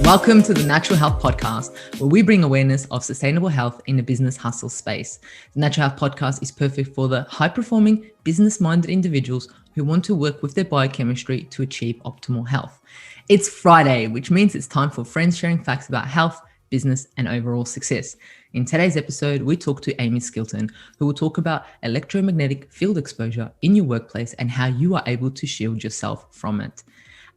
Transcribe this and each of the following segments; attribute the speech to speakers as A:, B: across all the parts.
A: Welcome to the Natural Health Podcast, where we bring awareness of sustainable health in the business hustle space. The Natural Health Podcast is perfect for the high-performing, business-minded individuals who want to work with their biochemistry to achieve optimal health. It's Friday, which means it's time for friends sharing facts about health, business, and overall success. In today's episode, we talk to Amie Skilton, who will talk about electromagnetic field exposure in your workplace and how you are able to shield yourself from it.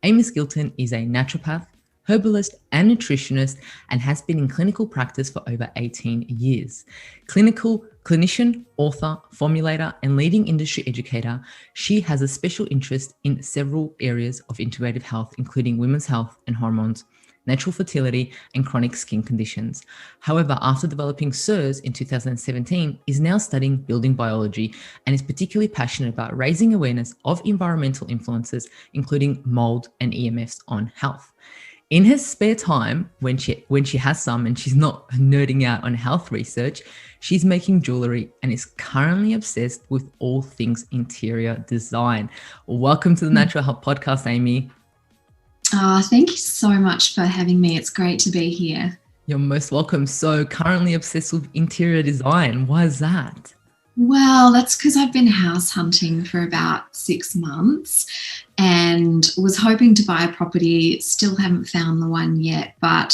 A: Amie Skilton is a naturopath, herbalist and nutritionist, and has been in clinical practice for over 18 years. Clinician, author, formulator, and leading industry educator, she has a special interest in several areas of integrative health, including women's health and hormones, natural fertility, and chronic skin conditions. However, after developing CERS in 2017, is now studying building biology and is particularly passionate about raising awareness of environmental influences, including mold and EMFs on health. In her spare time, when she has some and she's not nerding out on health research, she's making jewelry and is currently obsessed with all things interior design. Welcome to the Natural Health Podcast, Amie.
B: Thank you so much for having me. It's great to be here.
A: You're most welcome. So currently obsessed with interior design. Why is that?
B: Well, that's because I've been house hunting for about 6 months and was hoping to buy a property. Still haven't found the one yet, but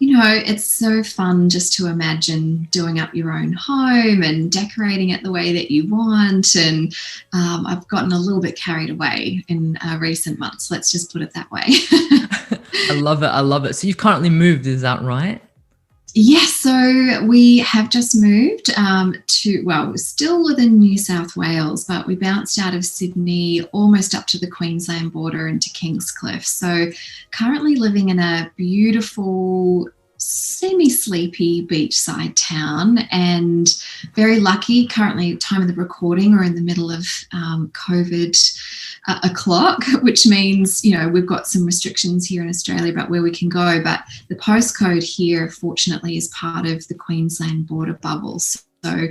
B: it's so fun just to imagine doing up your own home and decorating it the way that you want. And I've gotten a little bit carried away in recent months. Let's just put it that way.
A: I love it. So you've currently moved, is that right?
B: Yes, so we have just moved we're still within New South Wales, but we bounced out of Sydney almost up to the Queensland border into Kingscliff. So currently living in a beautiful, semi-sleepy beachside town, and very lucky. Currently, time of the recording, we're in the middle of COVID o'clock, which means we've got some restrictions here in Australia about where we can go, but the postcode here fortunately is part of the Queensland border bubble, so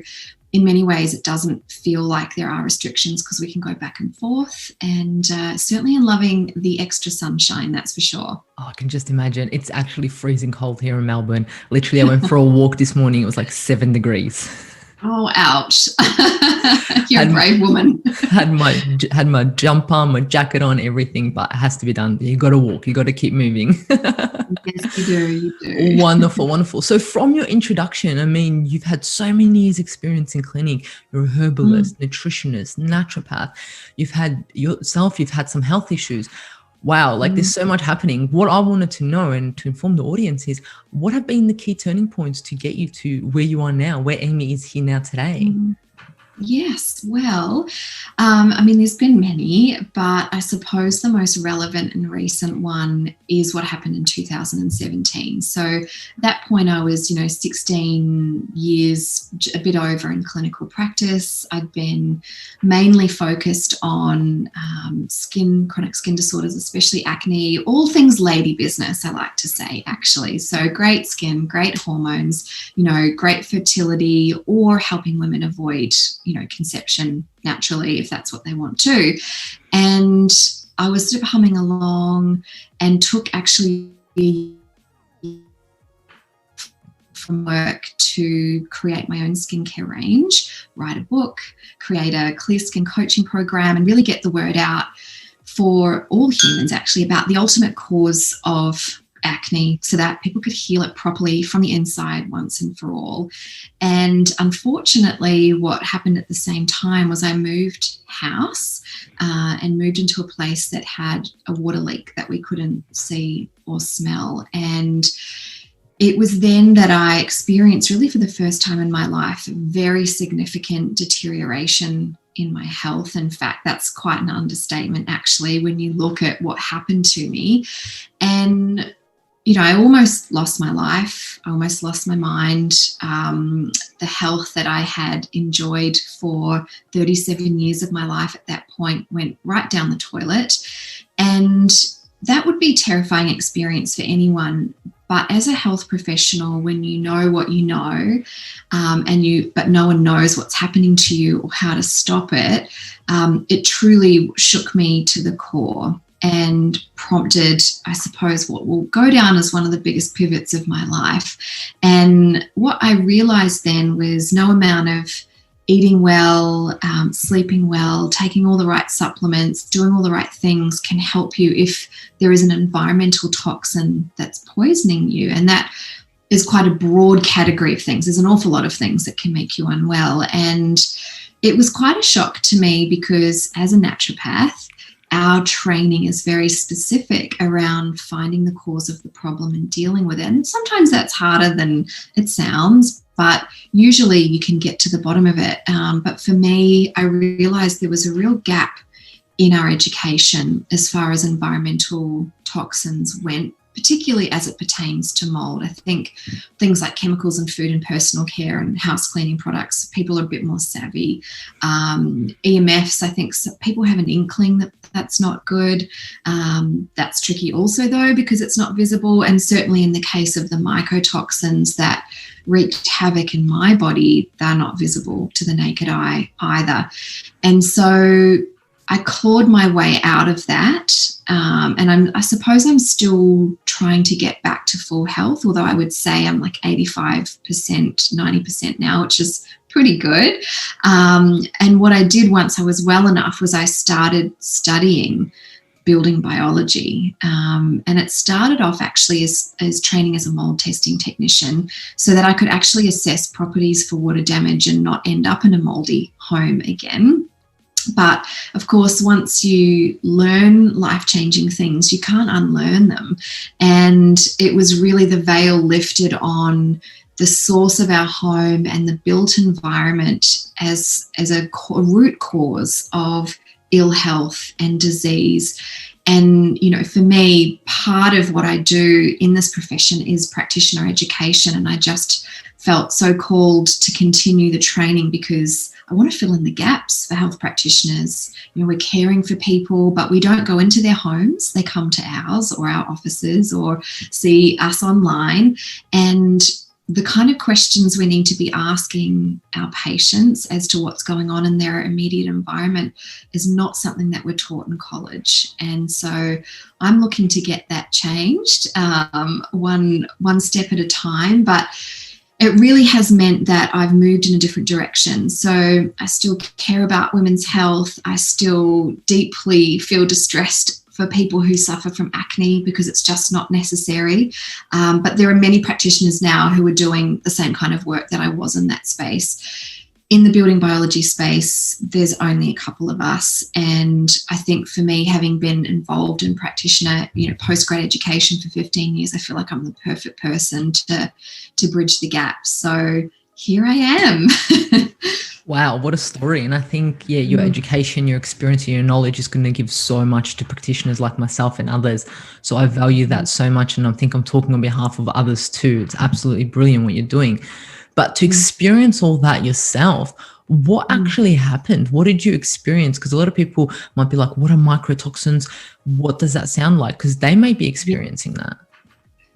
B: in many ways it doesn't feel like there are restrictions because we can go back and forth, and certainly in loving the extra sunshine, that's for sure.
A: I can just imagine. It's actually freezing cold here in Melbourne. Literally, I went for a walk this morning. It was like 7 degrees.
B: Oh, ouch. You're a brave woman.
A: had my jumper, my jacket on, everything, but it has to be done. You got to walk. You got to keep moving.
B: Yes, you do.
A: Wonderful. So from your introduction, I mean, you've had so many years experience in clinic. You're a herbalist, nutritionist, naturopath. You've had some health issues. Wow, there's so much happening. What I wanted to know and to inform the audience is, what have been the key turning points to get you to where you are now, where Amie is here now today?
B: Yes, well, there's been many, but I suppose the most relevant and recent one is what happened in 2017. So at that point I was, 16 years, a bit over in clinical practice. I'd been mainly focused on chronic skin disorders, especially acne, all things lady business, I like to say, actually. So great skin, great hormones, great fertility, or helping women avoid conception naturally if that's what they want to. And I was sort of humming along and took actually from work to create my own skincare range, write a book, create a clear skin coaching program, and really get the word out for all humans actually about the ultimate cause of acne, so that people could heal it properly from the inside once and for all. And unfortunately, what happened at the same time was I moved house and moved into a place that had a water leak that we couldn't see or smell. And it was then that I experienced, really for the first time in my life, very significant deterioration in my health. In fact, that's quite an understatement, actually, when you look at what happened to me. And I almost lost my life. I almost lost my mind. The health that I had enjoyed for 37 years of my life at that point went right down the toilet. And that would be a terrifying experience for anyone. But as a health professional, when you know what you know, but no one knows what's happening to you or how to stop it, it truly shook me to the core. and prompted, I suppose, what will go down as one of the biggest pivots of my life. And what I realized then was no amount of eating well, sleeping well, taking all the right supplements, doing all the right things can help you if there is an environmental toxin that's poisoning you. And that is quite a broad category of things. There's an awful lot of things that can make you unwell. And it was quite a shock to me because as a naturopath, our training is very specific around finding the cause of the problem and dealing with it. And sometimes that's harder than it sounds, but usually you can get to the bottom of it. But for me, I realized there was a real gap in our education as far as environmental toxins went, particularly as it pertains to mold. I think things like chemicals in food and personal care and house cleaning products, people are a bit more savvy. EMFs, I think people have an inkling that that's not good. That's tricky also though, because it's not visible. And certainly in the case of the mycotoxins that wreaked havoc in my body, they're not visible to the naked eye either. And so I clawed my way out of that. And I suppose I'm still trying to get back to full health, although I would say I'm like 85%, 90% now, which is pretty good. And what I did once I was well enough was I started studying building biology. And it started off actually as training as a mold testing technician so that I could actually assess properties for water damage and not end up in a moldy home again. But of course, once you learn life-changing things, you can't unlearn them. And it was really the veil lifted on the source of our home and the built environment as a root cause of ill health and disease. And, you know, for me, part of what I do in this profession is practitioner education. And I just felt so called to continue the training because I want to fill in the gaps for health practitioners. You know, we're caring for people, but we don't go into their homes. They come to ours or our offices or see us online. And the kind of questions we need to be asking our patients as to what's going on in their immediate environment is not something that we're taught in college. And so I'm looking to get that changed one step at a time. But it really has meant that I've moved in a different direction. So I still care about women's health. I still deeply feel distressed for people who suffer from acne because it's just not necessary. But there are many practitioners now who are doing the same kind of work that I was in that space. In the building biology space, there's only a couple of us. And I think for me, having been involved in practitioner, postgrad education for 15 years, I feel like I'm the perfect person to bridge the gap. So here I am.
A: Wow, what a story. And I think, your education, your experience, your knowledge is going to give so much to practitioners like myself and others. So I value that so much. And I think I'm talking on behalf of others too. It's absolutely brilliant what you're doing. But to experience all that yourself, what actually happened? What did you experience? Because a lot of people might be like, what are microtoxins? What does that sound like? Because they may be experiencing that.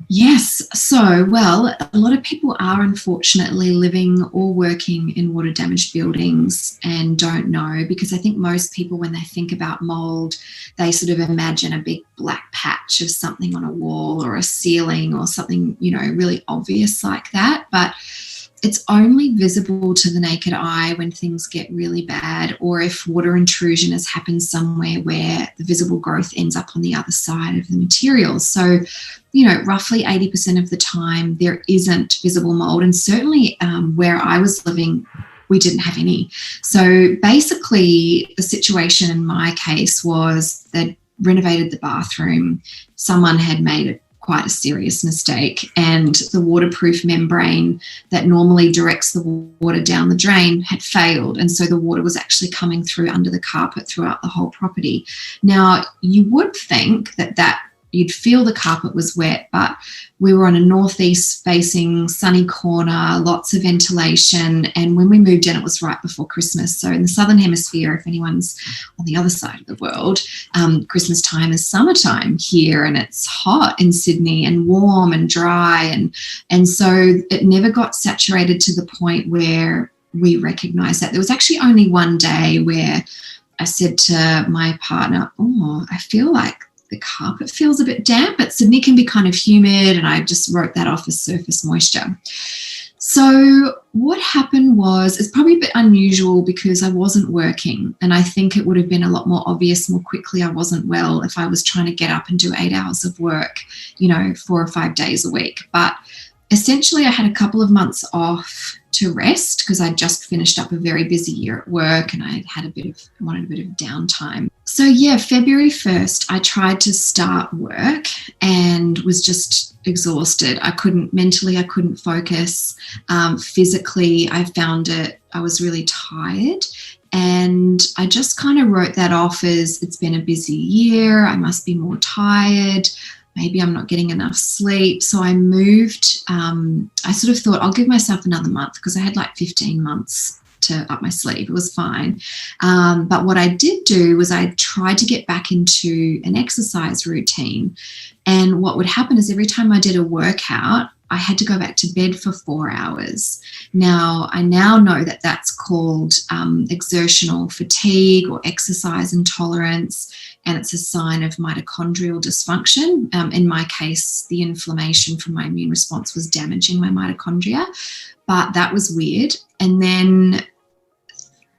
B: Yes. So, well, a lot of people are unfortunately living or working in water damaged buildings and don't know, because I think most people, when they think about mold, they sort of imagine a big black patch of something on a wall or a ceiling or something, really obvious like that. But it's only visible to the naked eye when things get really bad, or if water intrusion has happened somewhere where the visible growth ends up on the other side of the material. So, roughly 80% of the time there isn't visible mold. And certainly where I was living, we didn't have any. So basically the situation in my case was they renovated the bathroom. Someone had made quite a serious mistake, and the waterproof membrane that normally directs the water down the drain had failed, and so the water was actually coming through under the carpet throughout the whole property. Now, you would think that you'd feel the carpet was wet, but we were on a northeast facing sunny corner, lots of ventilation, and when we moved in it was right before Christmas. So in the southern hemisphere, if anyone's on the other side of the world, Christmas time is summertime here, and it's hot in Sydney and warm and dry, and so it never got saturated to the point where we recognised that. There was actually only one day where I said to my partner, I feel like the carpet feels a bit damp, but Sydney can be kind of humid, and I just wrote that off as surface moisture. So what happened was, it's probably a bit unusual because I wasn't working, and I think it would have been a lot more obvious more quickly I wasn't well if I was trying to get up and do 8 hours of work, 4 or 5 days a week. But essentially I had a couple of months off to rest because I'd just finished up a very busy year at work, and I wanted a bit of downtime. So yeah, February 1st, I tried to start work and was just exhausted. I couldn't focus. Physically, I found I was really tired. And I just kind of wrote that off as, it's been a busy year, I must be more tired. Maybe I'm not getting enough sleep. So I moved. I sort of thought I'll give myself another month because I had like 15 months to up my sleeve. It was fine. But what I did do was I tried to get back into an exercise routine. And what would happen is every time I did a workout, I had to go back to bed for 4 hours. Now, I now know that that's called exertional fatigue or exercise intolerance, and it's a sign of mitochondrial dysfunction. In my case, the inflammation from my immune response was damaging my mitochondria, but that was weird. And then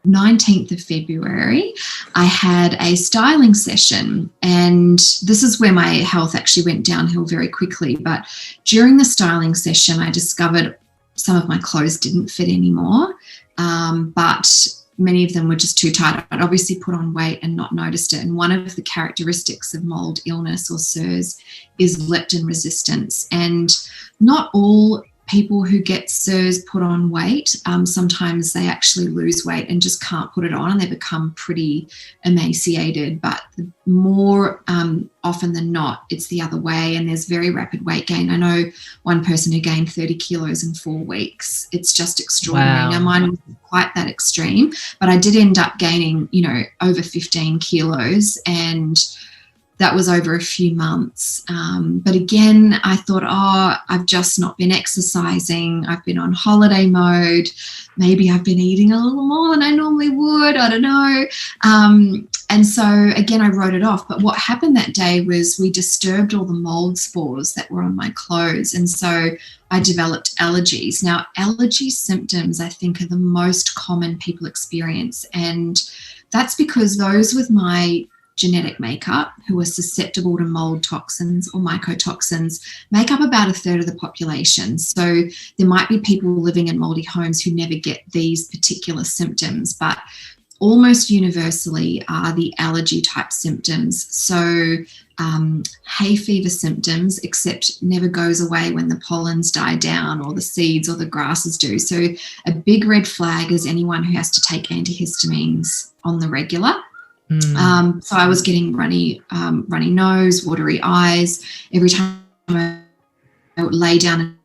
B: 19th of February, I had a styling session, and this is where my health actually went downhill very quickly. But during the styling session, I discovered some of my clothes didn't fit anymore, but many of them were just too tight. I'd obviously put on weight and not noticed it. And one of the characteristics of mold illness or SIRS is leptin resistance. And not all people who get SIRS put on weight. Sometimes they actually lose weight and just can't put it on, and they become pretty emaciated. But more often than not, it's the other way, and there's very rapid weight gain. I know one person who gained 30 kilos in 4 weeks. It's just extraordinary.
A: Wow.
B: Now, mine wasn't quite that extreme, but I did end up gaining, over 15 kilos, and that was over a few months. But again, I thought, I've just not been exercising. I've been on holiday mode. Maybe I've been eating a little more than I normally would. I don't know. And so again, I wrote it off. But what happened that day was we disturbed all the mold spores that were on my clothes. And so I developed allergies. Now, allergy symptoms, I think, are the most common people experience. And that's because those with my genetic makeup who are susceptible to mold toxins or mycotoxins make up about 1/3 of the population. So there might be people living in moldy homes who never get these particular symptoms, but almost universally are the allergy type symptoms. So hay fever symptoms, except never goes away when the pollens die down or the seeds or the grasses do. So a big red flag is anyone who has to take antihistamines on the regular. So I was getting runny nose, watery eyes. Every time I would lay down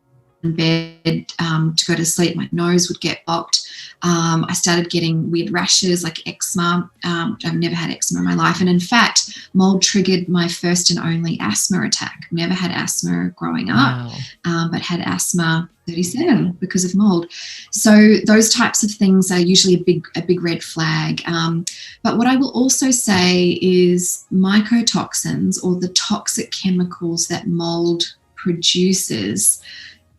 B: in bed to go to sleep, my nose would get blocked. I started getting weird rashes like eczema. I've never had eczema in my life. And in fact, mold triggered my first and only asthma attack. Never had asthma growing up, but had asthma 37 because of mold. So those types of things are usually a big red flag. But what I will also say is mycotoxins, or the toxic chemicals that mold produces,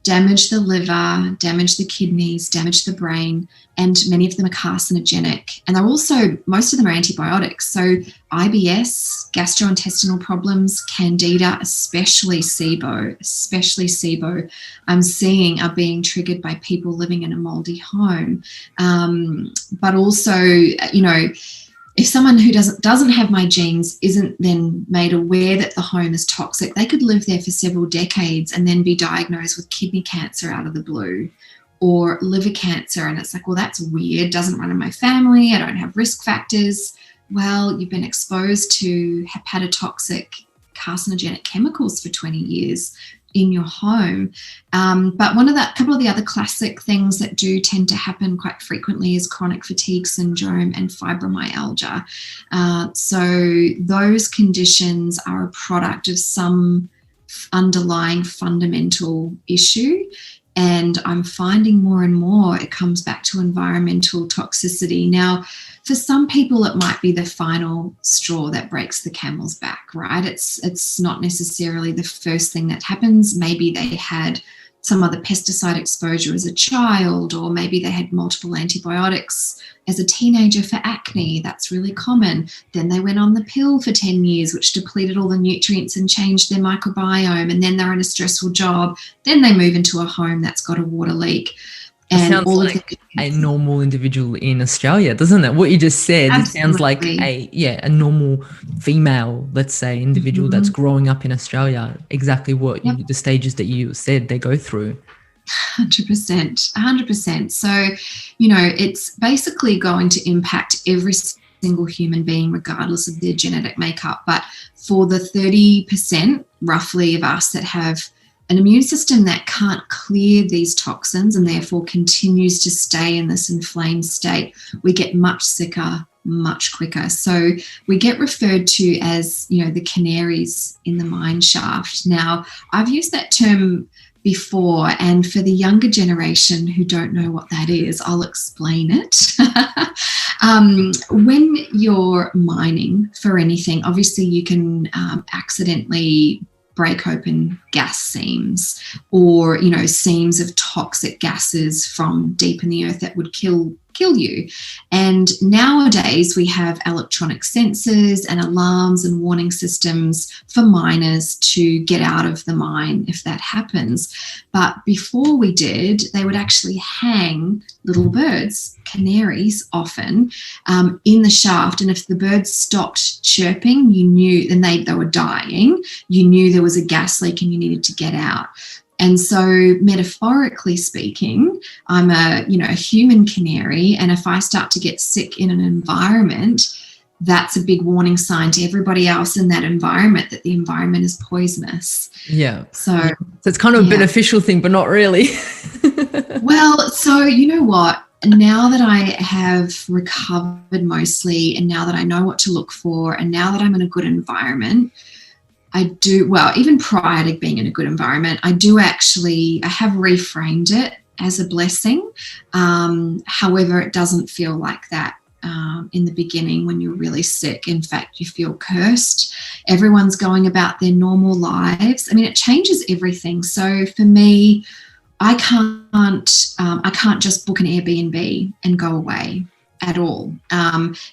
B: damage the liver, damage the kidneys, damage the brain, and many of them are carcinogenic. And they're also, most of them are antibiotics. So IBS, gastrointestinal problems, candida, especially SIBO, I'm seeing are being triggered by people living in a moldy home. But also, if someone who doesn't have my genes isn't then made aware that the home is toxic, they could live there for several decades and then be diagnosed with kidney cancer out of the blue, or liver cancer. And it's like, well, that's weird. Doesn't run in my family. I don't have risk factors. Well, you've been exposed to hepatotoxic carcinogenic chemicals for 20 years in your home. But couple of the other classic things that do tend to happen quite frequently is chronic fatigue syndrome and fibromyalgia. So those conditions are a product of some underlying fundamental issue. And I'm finding more and more it comes back to environmental toxicity. Now, for some people, it might be the final straw that breaks the camel's back, right? It's not necessarily the first thing that happens. Maybe they had some other pesticide exposure as a child, or maybe they had multiple antibiotics as a teenager for acne. That's really common. Then they went on the pill for 10 years, which depleted all the nutrients and changed their microbiome. And then they're in a stressful job. Then they move into a home that's got a water leak.
A: And sounds all like a normal individual in Australia, doesn't it? What you just said, Absolutely. It sounds like a normal female, let's say, individual that's growing up in Australia. Exactly what the stages that you said they go through.
B: 100%. So, it's basically going to impact every single human being, regardless of their genetic makeup. But for the 30% roughly of us that have an immune system that can't clear these toxins and therefore continues to stay in this inflamed state, we get much sicker much quicker. So we get referred to as, the canaries in the mine shaft. Now, I've used that term before, and for the younger generation who don't know what that is, I'll explain it. When you're mining for anything, obviously you can accidentally break open gas seams, or seams of toxic gases from deep in the earth that would kill you. And nowadays we have electronic sensors and alarms and warning systems for miners to get out of the mine if that happens. But before we did, they would actually hang little birds, canaries often, in the shaft. And if the birds stopped chirping, you knew, and they were dying, you knew there was a gas leak and you needed to get out. And so metaphorically speaking, I'm a human canary, and if I start to get sick in an environment, that's a big warning sign to everybody else in that environment that the environment is poisonous.
A: Yeah. So it's kind of a beneficial thing, but not really.
B: Well, so you know what? Now that I have recovered mostly, and now that I know what to look for, and now that I'm in a good environment, even prior to being in a good environment, I have reframed it as a blessing. However, it doesn't feel like that in the beginning when you're really sick. In fact, you feel cursed. Everyone's going about their normal lives. I mean, it changes everything. So for me, I can't just book an Airbnb and go away at all.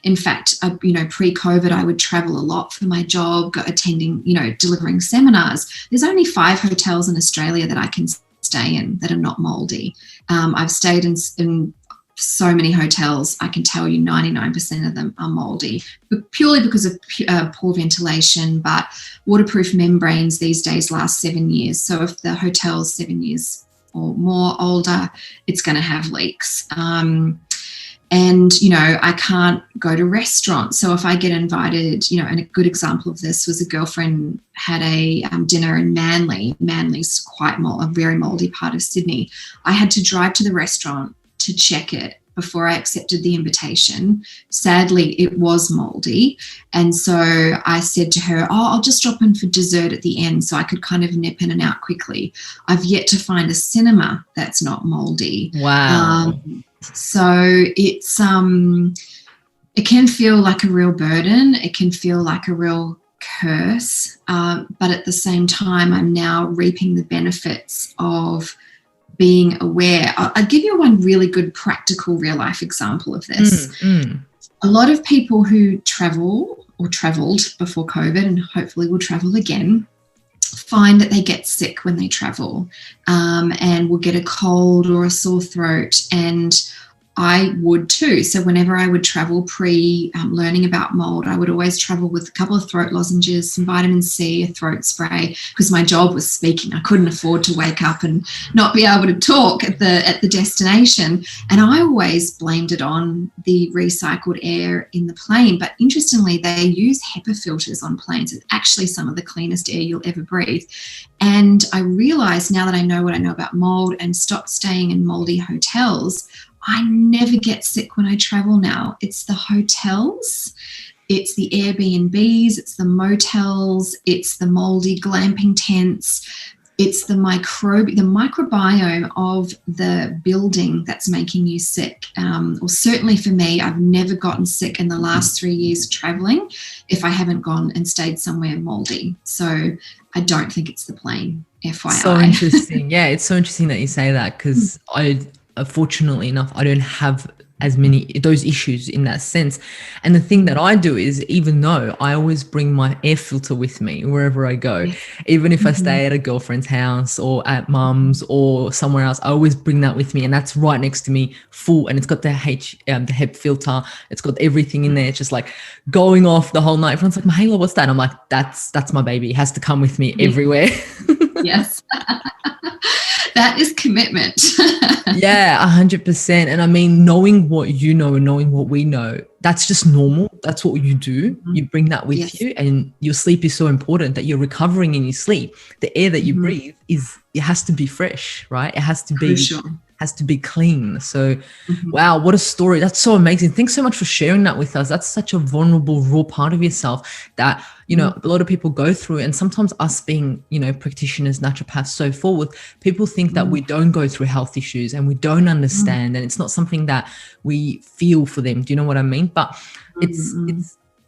B: In fact, pre-COVID, I would travel a lot for my job, attending, delivering seminars. There's only 5 hotels in Australia that I can stay in that are not moldy. I've stayed in so many hotels. I can tell you 99% of them are moldy, purely because of poor ventilation, but waterproof membranes these days last 7 years. So if the hotel's 7 years or more older, it's going to have leaks. And, I can't go to restaurants. So if I get invited, and a good example of this was a girlfriend had a dinner in Manly. Manly's a very moldy part of Sydney. I had to drive to the restaurant to check it before I accepted the invitation. Sadly, it was moldy. And so I said to her, I'll just drop in for dessert at the end so I could kind of nip in and out quickly. I've yet to find a cinema that's not moldy.
A: Wow.
B: So it's it can feel like a real burden. It can feel like a real curse. But at the same time, I'm now reaping the benefits of being aware. I'll give you one really good practical real life example of this. A lot of people who travel or travelled before COVID, and hopefully will travel again, find that they get sick when they travel, and will get a cold or a sore throat. And I would too. So whenever I would travel learning about mold, I would always travel with a couple of throat lozenges, some vitamin C, a throat spray, because my job was speaking. I couldn't afford to wake up and not be able to talk at the destination. And I always blamed it on the recycled air in the plane. But interestingly, they use HEPA filters on planes. It's actually some of the cleanest air you'll ever breathe. And I realized, now that I know what I know about mold and stopped staying in moldy hotels, I never get sick when I travel now. It's the hotels, it's the Airbnbs, it's the motels, it's the moldy glamping tents. it's the microbiome of the building that's making you sick. Or certainly for me, I've never gotten sick in the last 3 years of traveling if I haven't gone and stayed somewhere moldy. So I don't think it's the plane, FYI.
A: So interesting. Yeah, it's so interesting that you say that, because fortunately enough, I don't have as many those issues in that sense. And the thing that I do is, even though I always bring my air filter with me wherever I go, even if I stay at a girlfriend's house or at mum's or somewhere else, I always bring that with me, and that's right next to me, full, and it's got the HEP filter, it's got everything in there. It's just like going off the whole night. Everyone's like, Mahela, what's that? I'm like, that's my baby. It has to come with me everywhere.
B: Yes. That is commitment.
A: Yeah, 100%. And I mean, knowing what you know and knowing what we know, that's just normal. That's what you do. You bring that with you, and your sleep is so important that you're recovering in your sleep. The air that you breathe it has to be fresh, right? It has to be clean. So, wow, what a story. That's so amazing. Thanks so much for sharing that with us. That's such a vulnerable, raw part of yourself that, you know, a lot of people go through. And sometimes us being, you know, practitioners, naturopaths, so forth, people think that we don't go through health issues and we don't understand, and it's not something that we feel for them. Do you know what I mean? But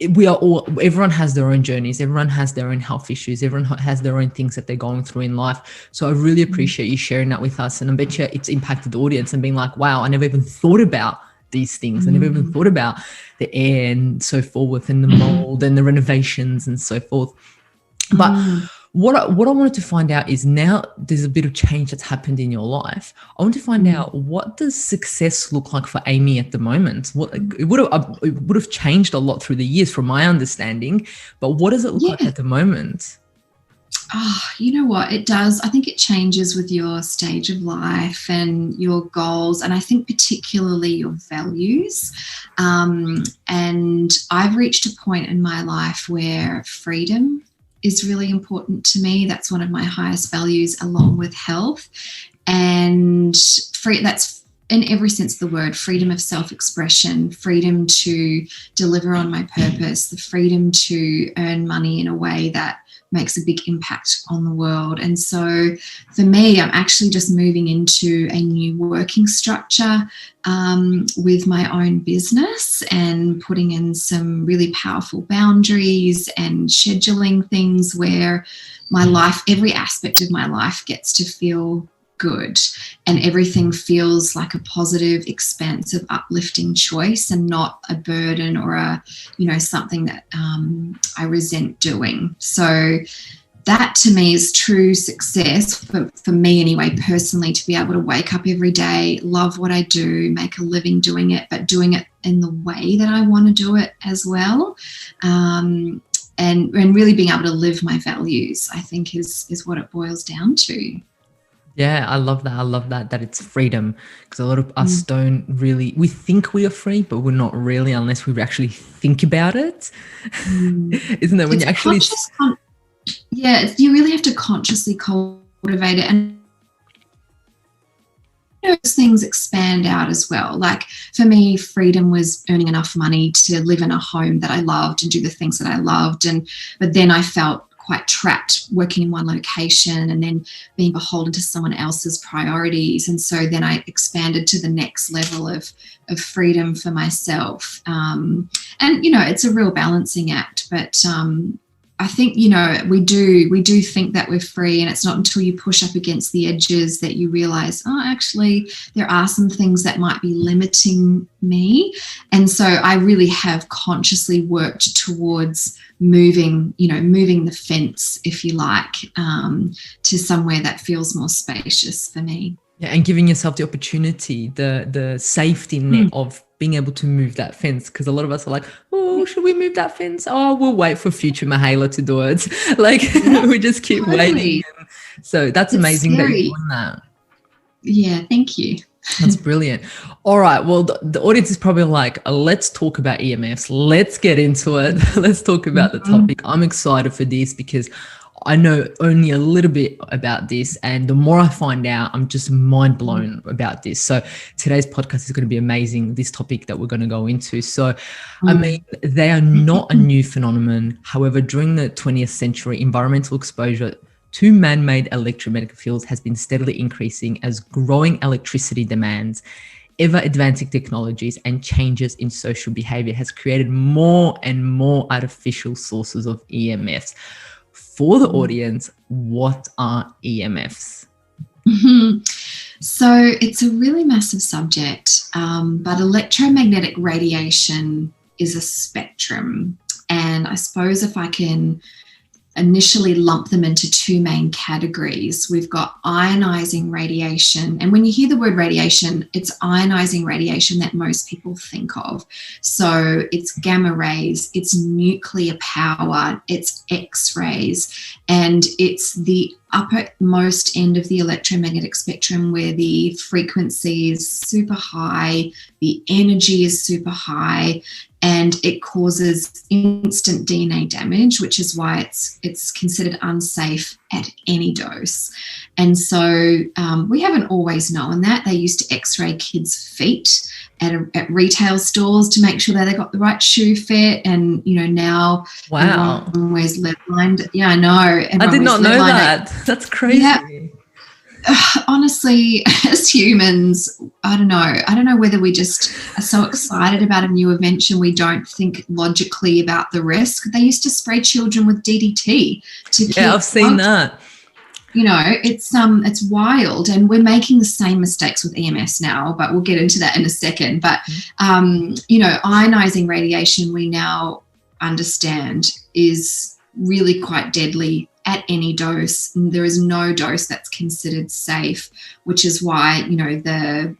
A: everyone has their own journeys, everyone has their own health issues, everyone has their own things that they're going through in life. So I really appreciate you sharing that with us, and I bet you it's impacted the audience and being like, wow, I never even thought about these things. I never even thought about the air and so forth, and the mold and the renovations and so forth. But what I wanted to find out is, now there's a bit of change that's happened in your life. I want to find out, what does success look like for Amie at the moment? It would have changed a lot through the years from my understanding, but what does it look like at the moment?
B: Oh, you know what? It does. I think it changes with your stage of life and your goals, and I think particularly your values. And I've reached a point in my life where freedom is really important to me. That's one of my highest values, along with health. And that's in every sense of the word: freedom of self-expression, freedom to deliver on my purpose, the freedom to earn money in a way that makes a big impact on the world. And so for me, I'm actually just moving into a new working structure with my own business, and putting in some really powerful boundaries and scheduling things where my life, every aspect of my life, gets to feel good, and everything feels like a positive, expansive, uplifting choice, and not a burden or something that I resent doing. So that to me is true success for me anyway, personally, to be able to wake up every day, love what I do, make a living doing it, but doing it in the way that I want to do it as well. And really being able to live my values, I think is what it boils down to.
A: Yeah, I love that it's freedom, because a lot of us don't really, we think we are free, but we're not really, unless we actually think about it. Isn't that when you actually... you really have to consciously cultivate it, and those things expand out as well. Like for me, freedom was earning enough money to live in a home that I loved and do the things that I loved, but then I felt quite trapped working in one location and then being beholden to someone else's priorities. And so then I expanded to the next level of freedom for myself. And, it's a real balancing act, but I think, we do think that we're free, and it's not until you push up against the edges that you realize, oh, actually, there are some things that might be limiting me. And so I really have consciously worked towards moving the fence, if you like, to somewhere that feels more spacious for me. Yeah, and giving yourself the opportunity, the safety net of being able to move that fence, because a lot of us are like, oh, should we move that fence? Oh, we'll wait for future Mahela to do it. Like, we just keep waiting. So that's amazing that you're doing that.
B: Yeah, thank you.
A: That's brilliant. All right. Well, the audience is probably like, let's talk about EMFs. Let's get into it. Let's talk about the topic. I'm excited for this because I know only a little bit about this, and the more I find out, I'm just mind blown about this. So today's podcast is going to be amazing, this topic that we're going to go into. So, I mean, they are not a new phenomenon. However, during the 20th century, environmental exposure to man-made electromagnetic fields has been steadily increasing as growing electricity demands, ever advancing technologies, and changes in social behavior has created more and more artificial sources of EMFs. For the audience, what are EMFs?
B: So it's a really massive subject, but electromagnetic radiation is a spectrum. And I suppose if I can initially lump them into two main categories, we've got ionizing radiation. And when you hear the word radiation, it's ionizing radiation that most people think of. So it's gamma rays, it's nuclear power, it's X-rays, and it's the uppermost end of the electromagnetic spectrum where the frequency is super high, the energy is super high, and it causes instant DNA damage, which is why it's considered unsafe at any dose. And so we haven't always known that. They used to X-ray kids' feet at retail stores to make sure that they got the right shoe fit. And, you know, now everyone wears lead-lined. Yeah, I know.
A: I did not know that. That's crazy. Yeah.
B: Honestly, as humans, I don't know whether we just are so excited about a new invention we don't think logically about the risk. They used to spray children with DDT to keep
A: I've seen that.
B: You know, it's wild, and we're making the same mistakes with EMS now, but we'll get into that in a second. But you know, ionizing radiation, we now understand, is really quite deadly at any dose. There is no dose that's considered safe, which is why, you know, the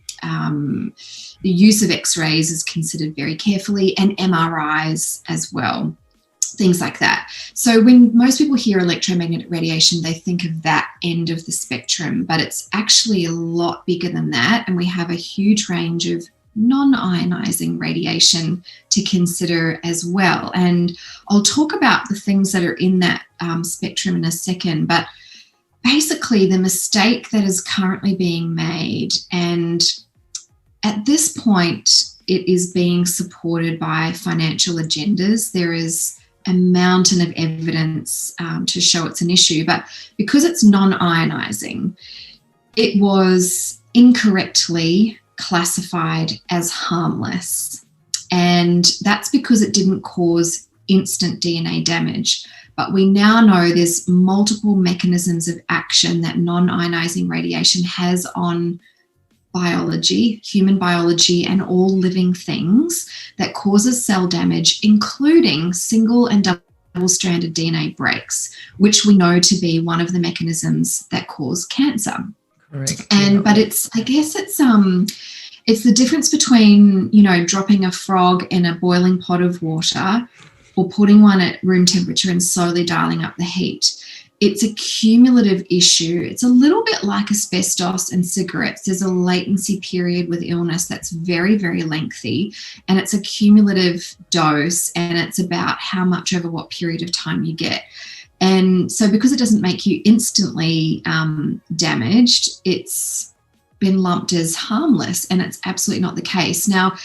B: use of X-rays is considered very carefully, and MRIs as well, things like that. So when most people hear electromagnetic radiation, they think of that end of the spectrum, but it's actually a lot bigger than that, and we have a huge range of non-ionizing radiation to consider as well. And I'll talk about the things that are in that spectrum in a second, but basically the mistake that is currently being made, and at this point it is being supported by financial agendas. There is a mountain of evidence to show it's an issue, but because it's non-ionizing, it was incorrectly classified as harmless, and that's because it didn't cause instant DNA damage. But we now know there's multiple mechanisms of action that non-ionizing radiation has on biology, human biology, and all living things that causes cell damage, including single and double-stranded DNA breaks, which we know to be one of the mechanisms that cause cancer.
A: Correct.
B: But it's the difference between, you know, dropping a frog in a boiling pot of water or putting one at room temperature and slowly dialing up the heat. It's a cumulative issue. It's a little bit like asbestos and cigarettes. There's a latency period with illness that's very, very lengthy, and it's a cumulative dose, and it's about how much over what period of time you get. And so because it doesn't make you instantly damaged, it's been lumped as harmless, and it's absolutely not the case. Now,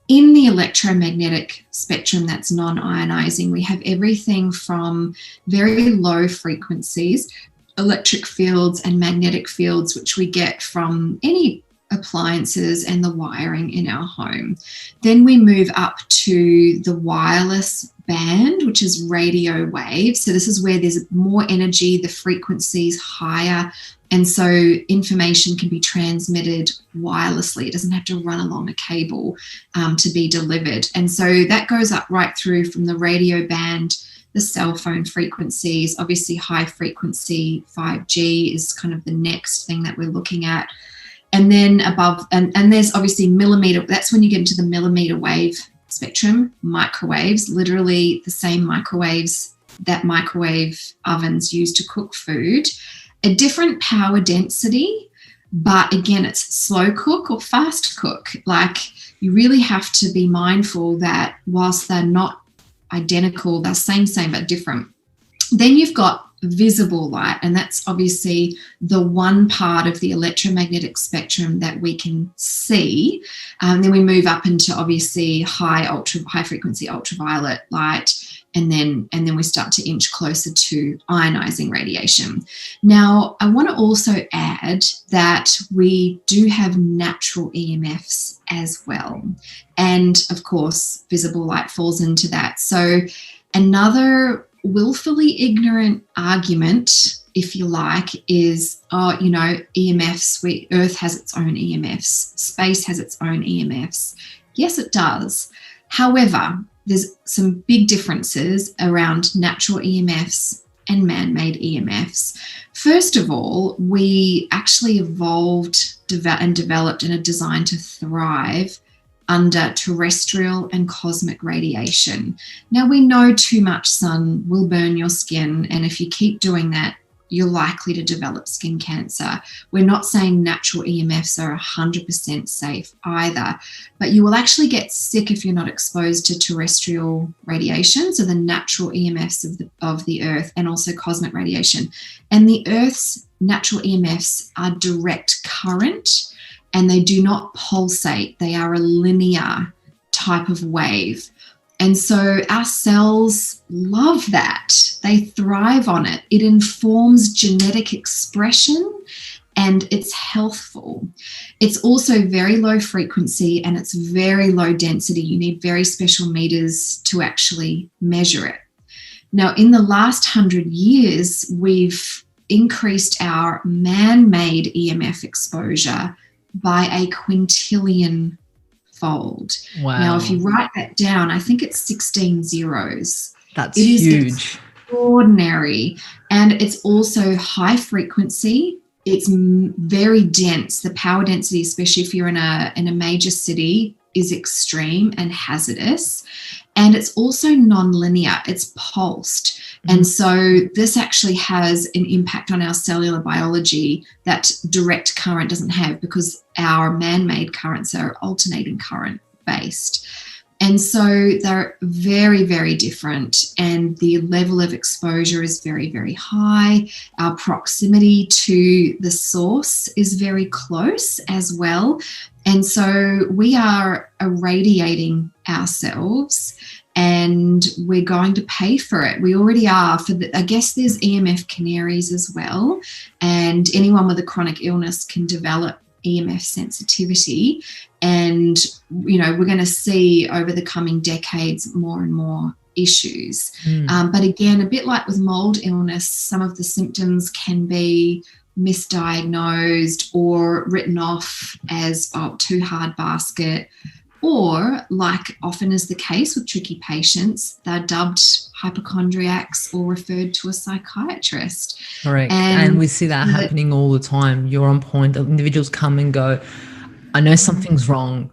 B: in the electromagnetic spectrum that's non-ionizing, we have everything from very low frequencies, electric fields and magnetic fields, which we get from any appliances and the wiring in our home. Then we move up to the wireless band, which is radio waves. So this is where there's more energy, the frequency is higher, and so information can be transmitted wirelessly. It doesn't have to run along a cable to be delivered. And so that goes up right through from the radio band, the cell phone frequencies. Obviously high frequency 5G is kind of the next thing that we're looking at. And then above, and there's obviously millimeter, that's when you get into the millimeter wave spectrum, microwaves, literally the same microwaves that microwave ovens use to cook food. A different power density, but again, it's slow cook or fast cook. Like, you really have to be mindful that whilst they're not identical, they're same, but different. Then you've got visible light, and that's obviously the one part of the electromagnetic spectrum that we can see. Then we move up into obviously high frequency ultraviolet light, and then we start to inch closer to ionizing radiation. Now, I want to also add that we do have natural EMFs as well. And of course, visible light falls into that. So another willfully ignorant argument, if you like, is, EMFs, Earth has its own EMFs, space has its own EMFs. Yes, it does. However, there's some big differences around natural EMFs and man-made EMFs. First of all, we actually evolved and developed and are designed to thrive under terrestrial and cosmic radiation. Now, we know too much sun will burn your skin, and if you keep doing that, you're likely to develop skin cancer. We're not saying natural EMFs are 100% safe either, but you will actually get sick if you're not exposed to terrestrial radiation, so the natural EMFs of the Earth, and also cosmic radiation. And the Earth's natural EMFs are direct current, and they do not pulsate. They are a linear type of wave. And so our cells love that. They thrive on it. It informs genetic expression and it's healthful. It's also very low frequency and it's very low density. You need very special meters to actually measure it. Now, in the last 100 years, we've increased our man-made EMF exposure by a quintillion fold.
A: Wow.
B: Now, if you write that down, I think it's 16 zeros.
A: That's huge.
B: Extraordinary. And it's also high frequency. It's very dense. The power density, especially if you're in a major city, is extreme and hazardous. And it's also non-linear. It's pulsed. And so this actually has an impact on our cellular biology that direct current doesn't have, because our man-made currents are alternating current based. And so they're very, very different. And the level of exposure is very, very high. Our proximity to the source is very close as well. And so we are irradiating ourselves, and we're going to pay for it. We already are. I guess there's EMF canaries as well, and anyone with a chronic illness can develop EMF sensitivity. And, we're going to see over the coming decades more and more issues. But again, a bit like with mold illness, some of the symptoms can be misdiagnosed or written off as too hard basket, or, like often is the case with tricky patients, they're dubbed hypochondriacs or referred to a psychiatrist.
A: Correct. And we see that happening all the time. You're on point. Individuals come and go, I know something's wrong,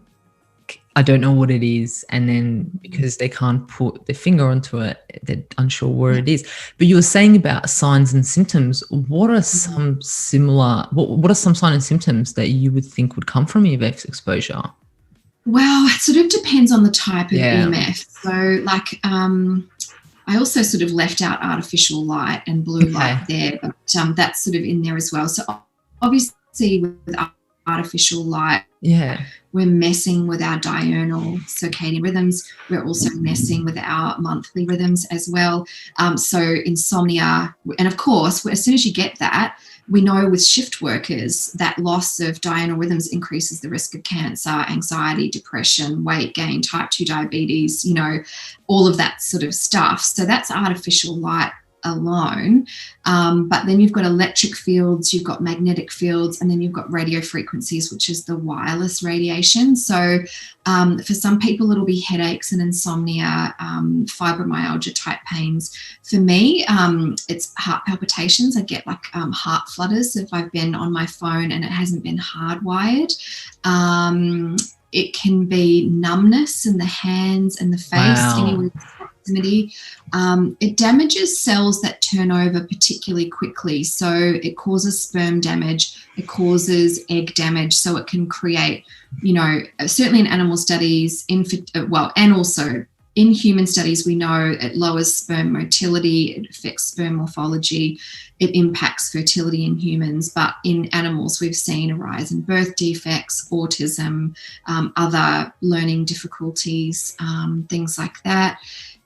A: I don't know what it is. And then because they can't put their finger onto it, they're unsure where it is. But you were saying about signs and symptoms. What are some what are some signs and symptoms that you would think would come from EMF exposure?
B: Well, it sort of depends on the type of EMF. So I also sort of left out artificial light and blue light there, but that's sort of in there as well. So obviously with artificial light, we're messing with our diurnal circadian rhythms. We're also messing with our monthly rhythms as well. So insomnia, and of course, as soon as you get that, we know with shift workers that loss of diurnal rhythms increases the risk of cancer, anxiety, depression, weight gain, type 2 diabetes, all of that sort of stuff. So that's artificial light alone. But then you've got electric fields, you've got magnetic fields, and then you've got radio frequencies, which is the wireless radiation. So for some people, it'll be headaches and insomnia, fibromyalgia type pains. For me, it's heart palpitations. I get like heart flutters if I've been on my phone and it hasn't been hardwired. It can be numbness in the hands and the face. Wow. It damages cells that turn over particularly quickly. So it causes sperm damage, it causes egg damage. So it can create, certainly in animal studies, and also in human studies, we know it lowers sperm motility, it affects sperm morphology, it impacts fertility in humans. But in animals, we've seen a rise in birth defects, autism, other learning difficulties, things like that.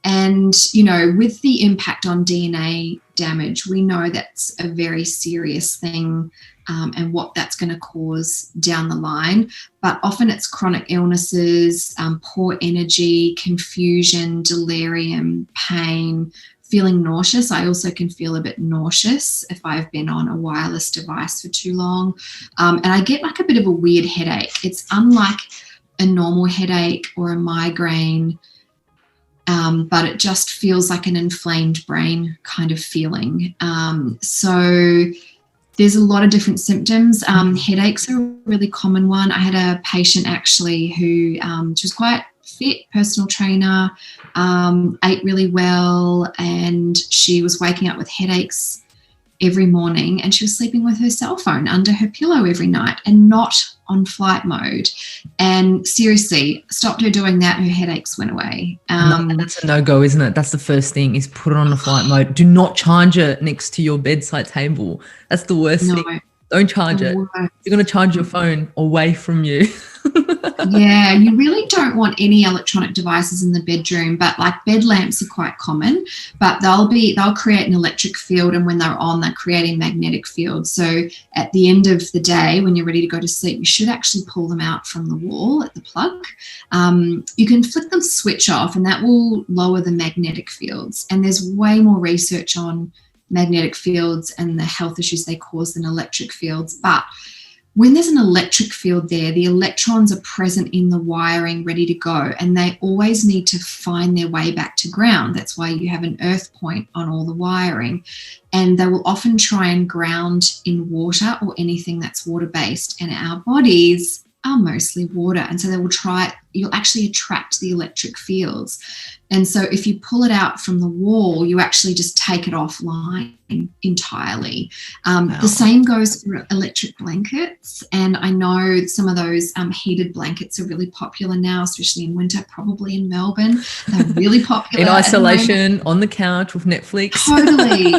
B: And, you know, with the impact on DNA damage, we know that's a very serious thing, and what that's going to cause down the line. But often it's chronic illnesses, poor energy, confusion, delirium, pain, feeling nauseous. I also can feel a bit nauseous if I've been on a wireless device for too long. And I get like a bit of a weird headache. It's unlike a normal headache or a migraine, but it just feels like an inflamed brain kind of feeling. So there's a lot of different symptoms. Headaches are a really common one. I had a patient actually who she was quite fit, personal trainer, ate really well, and she was waking up with headaches every morning, and she was sleeping with her cell phone under her pillow every night and not on flight mode. And seriously, stopped her doing that, her headaches went away.
A: That's a no-go, isn't it? That's the first thing, is put it on the flight mode. Do not charge it next to your bedside table. That's the worst thing. Don't charge it. You're going to charge your phone away from you.
B: Yeah, you really don't want any electronic devices in the bedroom, but like bed lamps are quite common, but they'll create an electric field, and when they're on, they're creating magnetic fields. So at the end of the day, when you're ready to go to sleep, you should actually pull them out from the wall at the plug. You can flick the switch off, and that will lower the magnetic fields. And there's way more research on magnetic fields and the health issues they cause than electric fields. But when there's an electric field there, the electrons are present in the wiring ready to go, and they always need to find their way back to ground. That's why you have an earth point on all the wiring. And they will often try and ground in water or anything that's water-based. And our bodies are mostly water. And so they will try, you'll actually attract the electric fields. And so if you pull it out from the wall, you actually just take it offline entirely. The same goes for electric blankets. And I know some of those heated blankets are really popular now, especially in winter, probably in Melbourne. They're really popular.
A: In isolation, on the couch with Netflix.
B: Totally.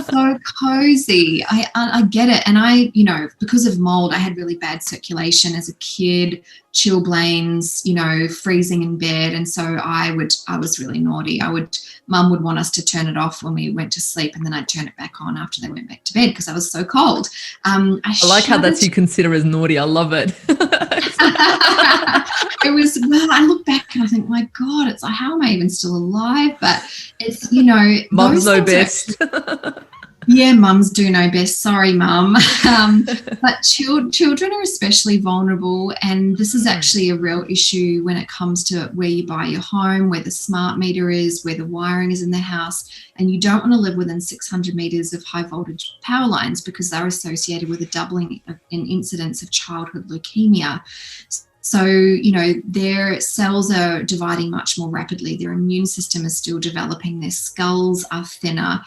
B: So cozy. I get it. And I, you know, because of mold, I had really bad circulation as a kid, chilblains, you know, freezing in bed. And so I was really naughty. Mum would want us to turn it off when we went to sleep, and then I'd turn it back on after they went back to bed because I was so cold. I
A: like how that's you consider as naughty. I love it.
B: It was, well, I look back and I think, my God, it's like, how am I even still alive? But it's, you know,
A: mums know best.
B: Yeah, mums do know best. Sorry, mum. But children are especially vulnerable, and this is actually a real issue when it comes to where you buy your home, where the smart meter is, where the wiring is in the house, and you don't want to live within 600 metres of high voltage power lines because they're associated with a doubling in incidence of childhood leukemia. So, you know, their cells are dividing much more rapidly. Their immune system is still developing. Their skulls are thinner.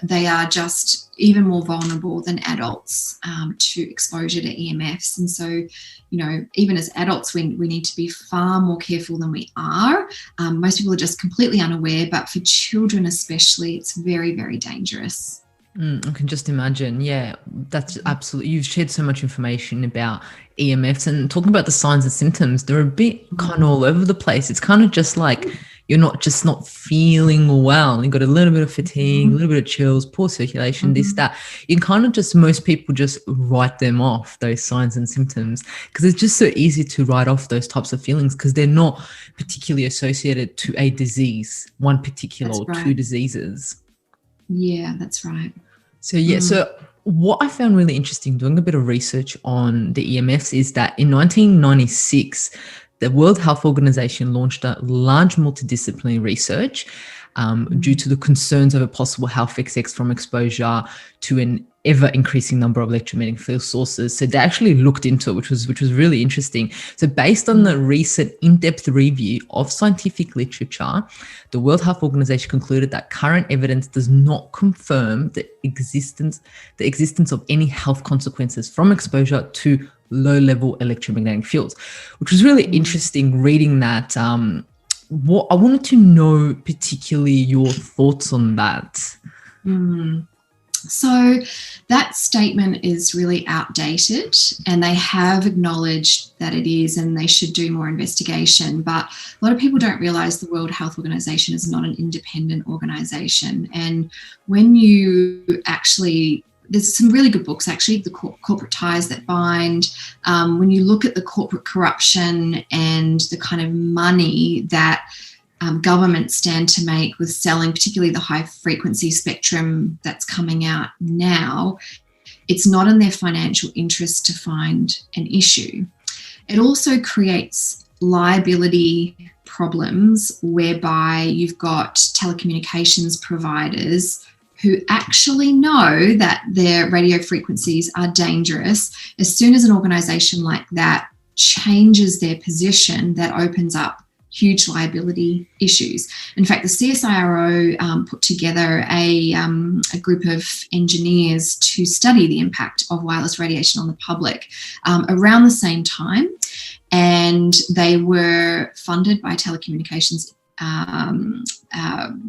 B: They are just even more vulnerable than adults to exposure to EMFs. And so, you know, even as adults, we need to be far more careful than we are. Most people are just completely unaware, but for children especially, it's very, very dangerous.
A: I can just imagine. Yeah, that's absolutely. You've shared so much information about EMFs and talking about the signs and symptoms. They're a bit kind of all over the place. It's kind of just like you're not feeling well. You've got a little bit of fatigue, a little bit of chills, poor circulation, this, that. You kind of just, most people just write them off, those signs and symptoms, because it's just so easy to write off those types of feelings because they're not particularly associated to a disease, one particular or two diseases.
B: Yeah, that's right.
A: So, so what I found really interesting doing a bit of research on the EMFs is that in 1996, the World Health Organization launched a large multidisciplinary research due to the concerns over possible health effects from exposure to an ever increasing number of electromagnetic field sources. So they actually looked into it, which was really interesting. So based on the recent in-depth review of scientific literature, the World Health Organization concluded that current evidence does not confirm the existence of any health consequences from exposure to low-level electromagnetic fields, which was really interesting reading that. What I wanted to know particularly your thoughts on that.
B: So that statement is really outdated, and they have acknowledged that it is, and they should do more investigation. But a lot of people don't realize the World Health Organization is not an independent organization. And when you actually, there's some really good books, actually, The Corporate Ties That Bind. When you look at the corporate corruption and the kind of money that governments stand to make with selling, particularly the high frequency spectrum that's coming out now, it's not in their financial interest to find an issue. It also creates liability problems whereby you've got telecommunications providers who actually know that their radio frequencies are dangerous. As soon as an organisation like that changes their position, that opens up huge liability issues. In fact, the CSIRO put together a group of engineers to study the impact of wireless radiation on the public around the same time, and they were funded by a telecommunications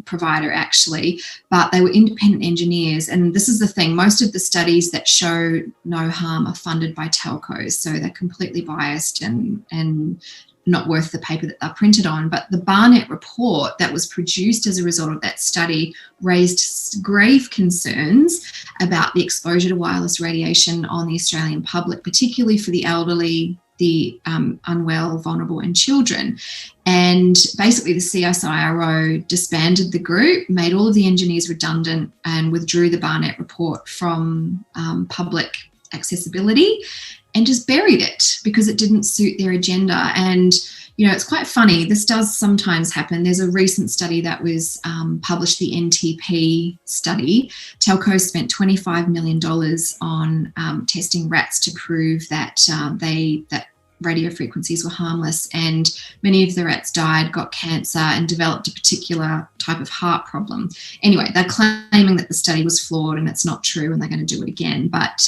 B: provider, actually, but they were independent engineers. And this is the thing, most of the studies that show no harm are funded by telcos, so they're completely biased and not worth the paper that they're printed on. But the Barnett report that was produced as a result of that study raised grave concerns about the exposure to wireless radiation on the Australian public, particularly for the elderly, the unwell, vulnerable, and children. And basically the CSIRO disbanded the group, made all of the engineers redundant, and withdrew the Barnett report from public accessibility, and just buried it because it didn't suit their agenda. And, you know, it's quite funny. This does sometimes happen. There's a recent study that was published, the NTP study. Telco spent $25 million on testing rats to prove that that radio frequencies were harmless, and many of the rats died, got cancer, and developed a particular type of heart problem. Anyway, they're claiming that the study was flawed and it's not true, and they're going to do it again. But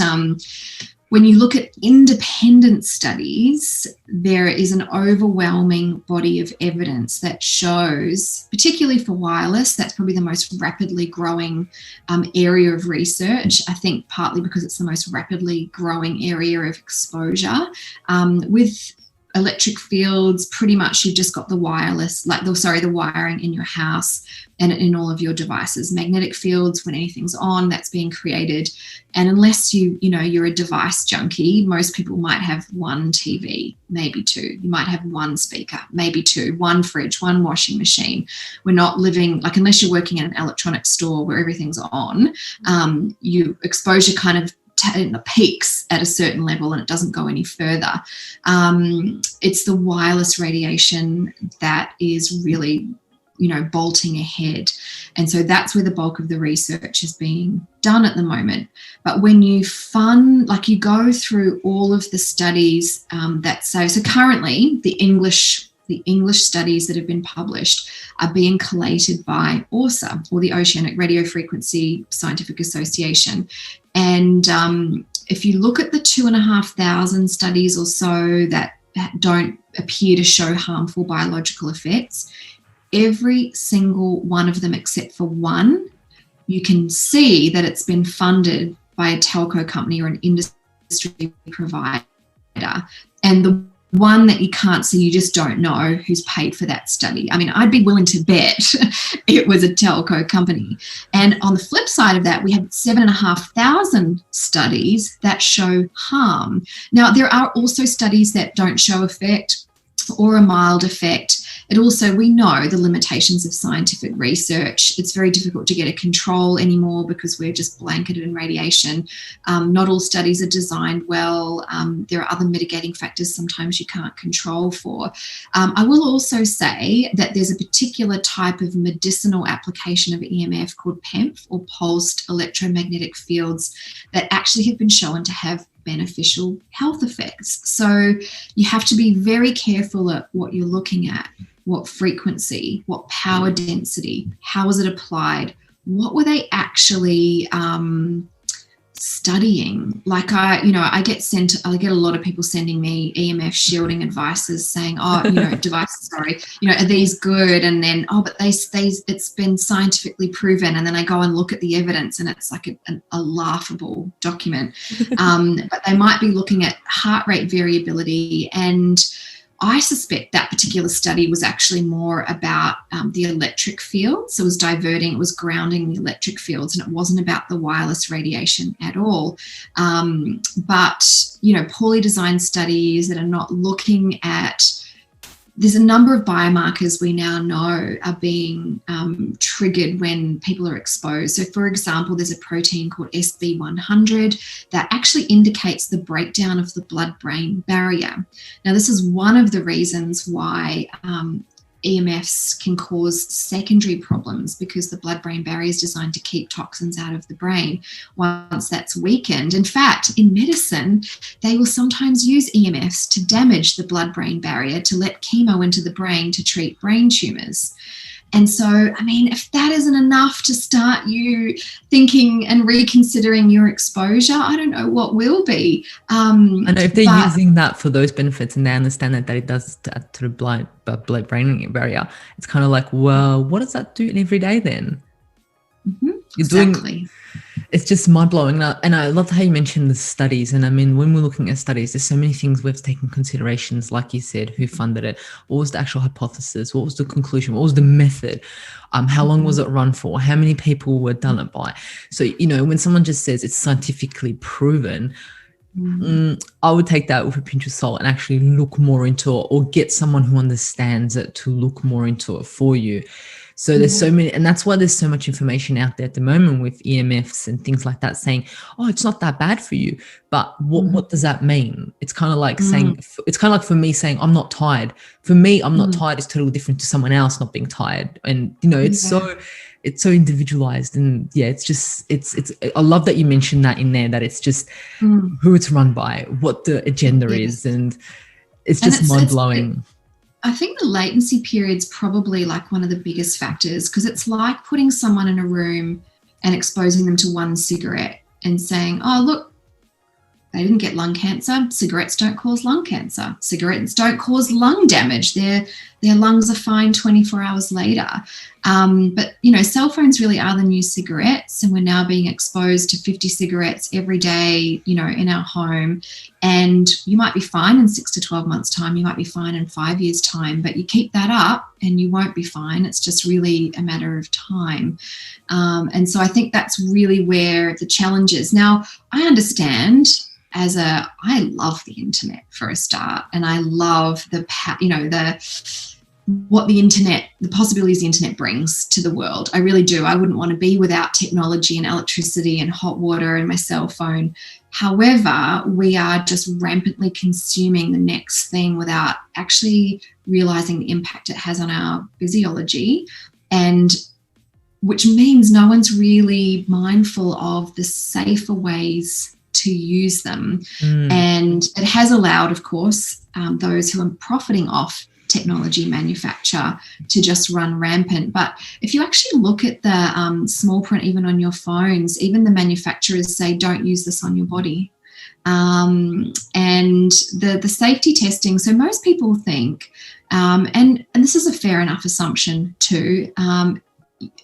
B: when you look at independent studies, there is an overwhelming body of evidence that shows, particularly for wireless, that's probably the most rapidly growing area of research. I think partly because it's the most rapidly growing area of exposure. With electric fields, pretty much you've just got the wireless, the wiring in your house and in all of your devices. Magnetic fields, when anything's on, that's being created. And unless you're a device junkie, most people might have one TV, maybe two. You might have one speaker, maybe two, one fridge, one washing machine. We're not living, unless you're working in an electronics store where everything's on, exposure kind of peaks at a certain level and it doesn't go any further. It's the wireless radiation that is really, bolting ahead. And so that's where the bulk of the research is being done at the moment. But when you you go through all of the studies that say, so currently the English studies that have been published are being collated by ORSA, or the Oceanic Radio Frequency Scientific Association. And if you look at the 2,500 studies or so that don't appear to show harmful biological effects, every single one of them except for one, you can see that it's been funded by a telco company or an industry provider. And the one that you can't see, you just don't know who's paid for that study. I mean, I'd be willing to bet it was a telco company. And on the flip side of that, we have 7,500 studies that show harm. Now, there are also studies that don't show effect or a mild effect. We know the limitations of scientific research. It's very difficult to get a control anymore because we're just blanketed in radiation. Not all studies are designed well. There are other mitigating factors sometimes you can't control for. I will also say that there's a particular type of medicinal application of EMF called PEMF, or pulsed electromagnetic fields, that actually have been shown to have beneficial health effects. So you have to be very careful at what you're looking at. What frequency, what power density, how was it applied, what were they actually studying. Like I get a lot of people sending me EMF shielding advices saying, devices, sorry, are these good? And then, but it's been scientifically proven. And then I go and look at the evidence and it's like a laughable document. But they might be looking at heart rate variability, and I suspect that particular study was actually more about the electric field. So it was grounding the electric fields, and it wasn't about the wireless radiation at all. But poorly designed studies that are not looking at, there's a number of biomarkers we now know are being triggered when people are exposed. So, for example, there's a protein called SB100 that actually indicates the breakdown of the blood-brain barrier. Now, this is one of the reasons why EMFs can cause secondary problems, because the blood-brain barrier is designed to keep toxins out of the brain. Once that's weakened, in fact, in medicine, they will sometimes use EMFs to damage the blood-brain barrier to let chemo into the brain to treat brain tumours. And so, if that isn't enough to start you thinking and reconsidering your exposure, I don't know what will be.
A: I know if they're using that for those benefits and they understand that it does to the blood-brain barrier, it's kind of like, well, what does that do every day then?
B: Mm-hmm. Exactly.
A: It's just mind-blowing. And I love how you mentioned the studies. And when we're looking at studies, there's so many things we've taken considerations, like you said, who funded it, what was the actual hypothesis, what was the conclusion, what was the method, how long was it run for, how many people were done it by. So, when someone just says it's scientifically proven, I would take that with a pinch of salt and actually look more into it, or get someone who understands it to look more into it for you. So there's so many, and that's why there's so much information out there at the moment with EMFs and things like that saying, it's not that bad for you. But what does that mean? It's kind of like saying, it's kind of like for me saying, I'm not tired. For me, I'm not tired is totally different to someone else not being tired. And, it's so individualized. And it's I love that you mentioned that in there, that it's just who it's run by, what the agenda is. And it's just mind blowing.
B: I think the latency period's probably like one of the biggest factors, because it's like putting someone in a room and exposing them to one cigarette and saying, look, they didn't get lung cancer. Cigarettes don't cause lung cancer. Cigarettes don't cause lung damage. Their lungs are fine 24 hours later. But, cell phones really are the new cigarettes, and we're now being exposed to 50 cigarettes every day, in our home. And you might be fine in 6 to 12 months' time. You might be fine in 5 years' time, but you keep that up and you won't be fine. It's just really a matter of time. And so I think that's really where the challenge is. Now, I understand I love the internet for a start, and I love the possibilities the internet brings to the world. I really do. I wouldn't want to be without technology and electricity and hot water and my cell phone. However, we are just rampantly consuming the next thing without actually realizing the impact it has on our physiology, and which means no one's really mindful of the safer ways to use them. And it has allowed, of course, those who are profiting off technology manufacture to just run rampant. But if you actually look at the small print, even on your phones, even the manufacturers say, don't use this on your body. And the safety testing, so most people think, and this is a fair enough assumption too,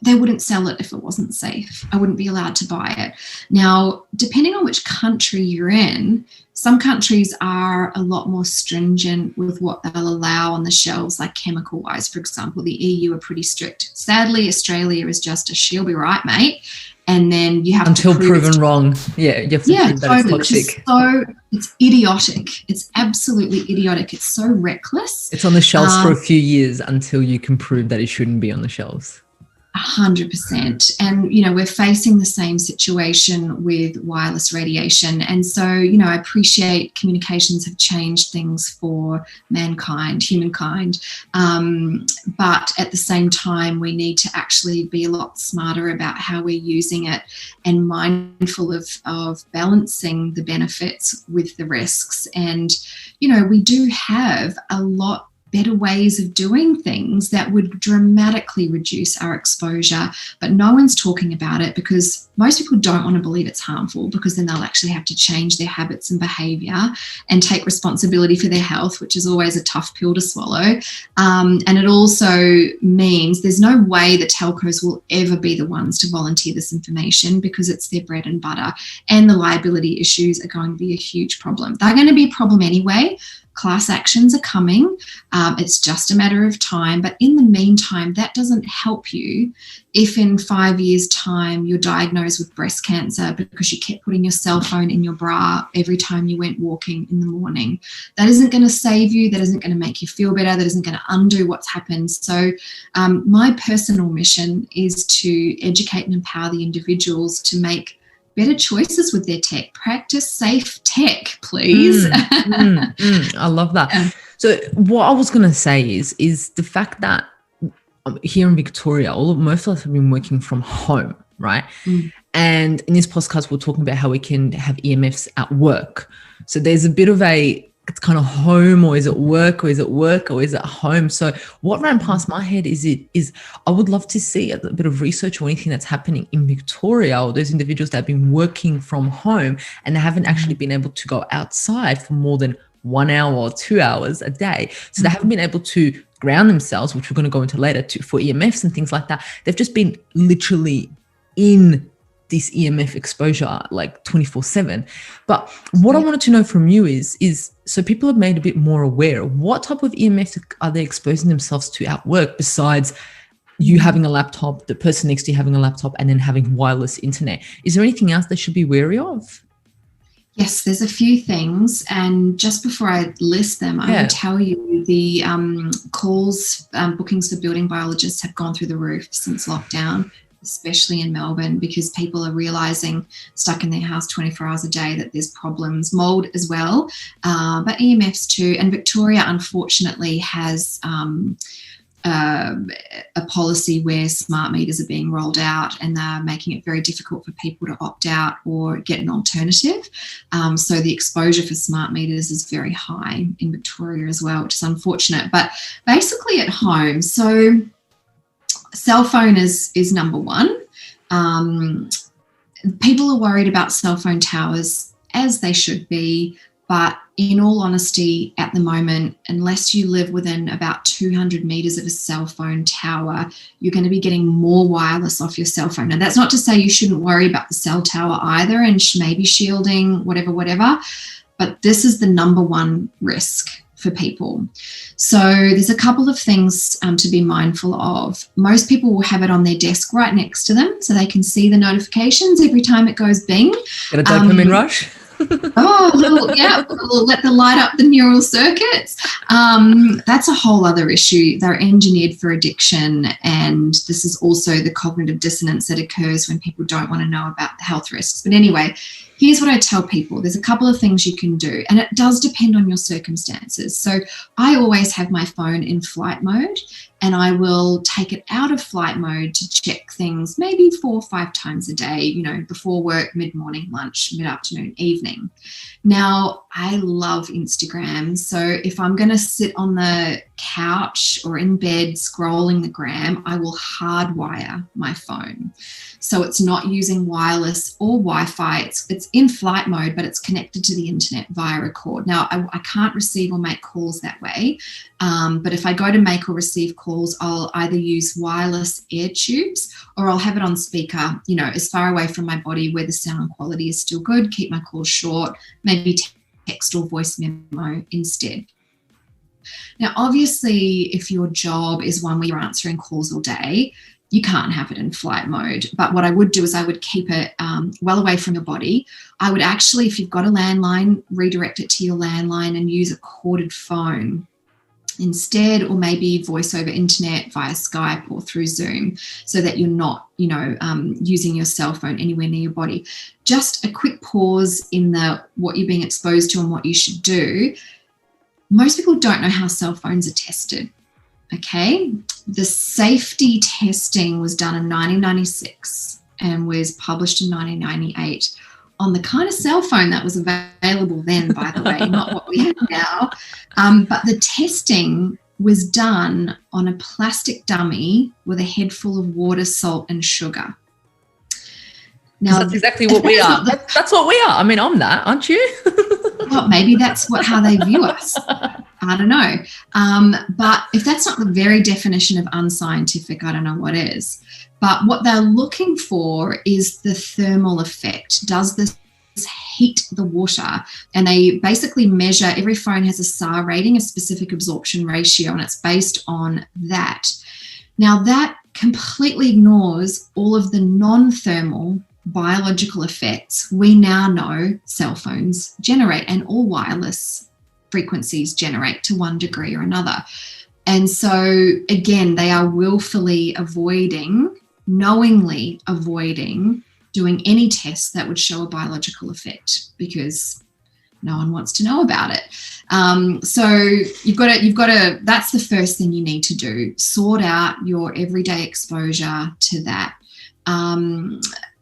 B: they wouldn't sell it if it wasn't safe. I wouldn't be allowed to buy it. Now, depending on which country you're in, some countries are a lot more stringent with what they'll allow on the shelves, like chemical-wise. For example, the EU are pretty strict. Sadly, Australia is just a she'll be right, mate. And then you have
A: until proven wrong. Yeah, you have to prove that it's toxic.
B: It's idiotic. It's absolutely idiotic. It's so reckless.
A: It's on the shelves for a few years until you can prove that it shouldn't be on the shelves.
B: 100%. And, we're facing the same situation with wireless radiation. And so, I appreciate communications have changed things for humankind. But at the same time, we need to actually be a lot smarter about how we're using it and mindful of balancing the benefits with the risks. And, we do have a lot better ways of doing things that would dramatically reduce our exposure. But no one's talking about it because most people don't want to believe it's harmful, because then they'll actually have to change their habits and behavior and take responsibility for their health, which is always a tough pill to swallow. And it also means there's no way the telcos will ever be the ones to volunteer this information, because it's their bread and butter, and the liability issues are going to be a huge problem. They're going to be a problem anyway. Class actions are coming. It's just a matter of time. But in the meantime, that doesn't help you if in 5 years' time you're diagnosed with breast cancer because you kept putting your cell phone in your bra every time you went walking in the morning. That isn't going to save you. That isn't going to make you feel better. That isn't going to undo what's happened. So my personal mission is to educate and empower the individuals to make better choices with their tech. Practice safe tech, please.
A: I love that. Yeah. So what I was going to say is the fact that here in Victoria, most of us have been working from home, right? And in this podcast, we're talking about how we can have EMFs at work. So there's a bit of it's kind of home, or is it work, or is it work, or is it home? So what ran past my head is I would love to see a bit of research or anything that's happening in Victoria, or those individuals that have been working from home and they haven't actually been able to go outside for more than 1 hour or 2 hours a day. So they haven't been able to ground themselves, which we're going to go into later for EMFs and things like that. They've just been literally in this EMF exposure like 24/7. But what I wanted to know from you is so people have made a bit more aware. What type of EMFs are they exposing themselves to at work, besides you having a laptop, the person next to you having a laptop, and then having wireless internet? Is there anything else they should be wary of?
B: Yes, there's a few things. And just before I list them, I will tell you the calls, bookings for building biologists have gone through the roof since lockdown, especially in Melbourne, because people are realising, stuck in their house 24 hours a day, that there's problems, mould as well, but EMFs too. And Victoria, unfortunately, has a policy where smart meters are being rolled out, and they're making it very difficult for people to opt out or get an alternative. So the exposure for smart meters is very high in Victoria as well, which is unfortunate. But basically at home, so cell phone is number one. People are worried about cell phone towers, as they should be, but in all honesty, at the moment, unless you live within about 200 meters of a cell phone tower, you're going to be getting more wireless off your cell phone. Now, that's not to say you shouldn't worry about the cell tower either, and maybe shielding, whatever, but this is the number one risk for people. So there's a couple of things to be mindful of. Most people will have it on their desk right next to them, so they can see the notifications every time it goes bing.
A: Get a dopamine rush.
B: We'll let the light up the neural circuits. That's a whole other issue. They're engineered for addiction, and this is also the cognitive dissonance that occurs when people don't want to know about the health risks. But anyway, here's what I tell people. There's a couple of things you can do, and it does depend on your circumstances. So I always have my phone in flight mode, and I will take it out of flight mode to check things maybe 4 or 5 times a day, before work, mid-morning, lunch, mid-afternoon, evening. Now, I love Instagram. So if I'm going to sit on the couch or in bed scrolling the gram, I will hardwire my phone. So it's not using wireless or Wi-Fi. It's in flight mode, but it's connected to the internet via a cord. Now, I can't receive or make calls that way. But if I go to make or receive calls, I'll either use wireless ear tubes, or I'll have it on speaker, as far away from my body where the sound quality is still good, keep my calls short, maybe text or voice memo instead. Now, obviously, if your job is one where you're answering calls all day, you can't have it in flight mode. But what I would do is I would keep it well away from your body. I would actually, if you've got a landline, redirect it to your landline and use a corded phone instead, or maybe voice over internet via Skype or through Zoom, so that you're not, using your cell phone anywhere near your body. Just a quick pause in what you're being exposed to and what you should do. Most people don't know how cell phones are tested. Okay, the safety testing was done in 1996 and was published in 1998 on the kind of cell phone that was available then, by the way, not what we have now. But the testing was done on a plastic dummy with a head full of water, salt, and sugar.
A: Now, that's exactly what we are. That's what we are. I mean, I'm that, aren't you?
B: Well, maybe that's how they view us. I don't know. But if that's not the very definition of unscientific, I don't know what is. But what they're looking for is the thermal effect. Does this heat the water? And they basically measure, every phone has a SAR rating, a specific absorption ratio, and it's based on that. Now, that completely ignores all of the non-thermal biological effects we now know cell phones generate, and all wireless frequencies generate to one degree or another. And so again, they are willfully knowingly avoiding doing any tests that would show a biological effect, because no one wants to know about it. So you've got to, that's the first thing you need to do. Sort out your everyday exposure to that.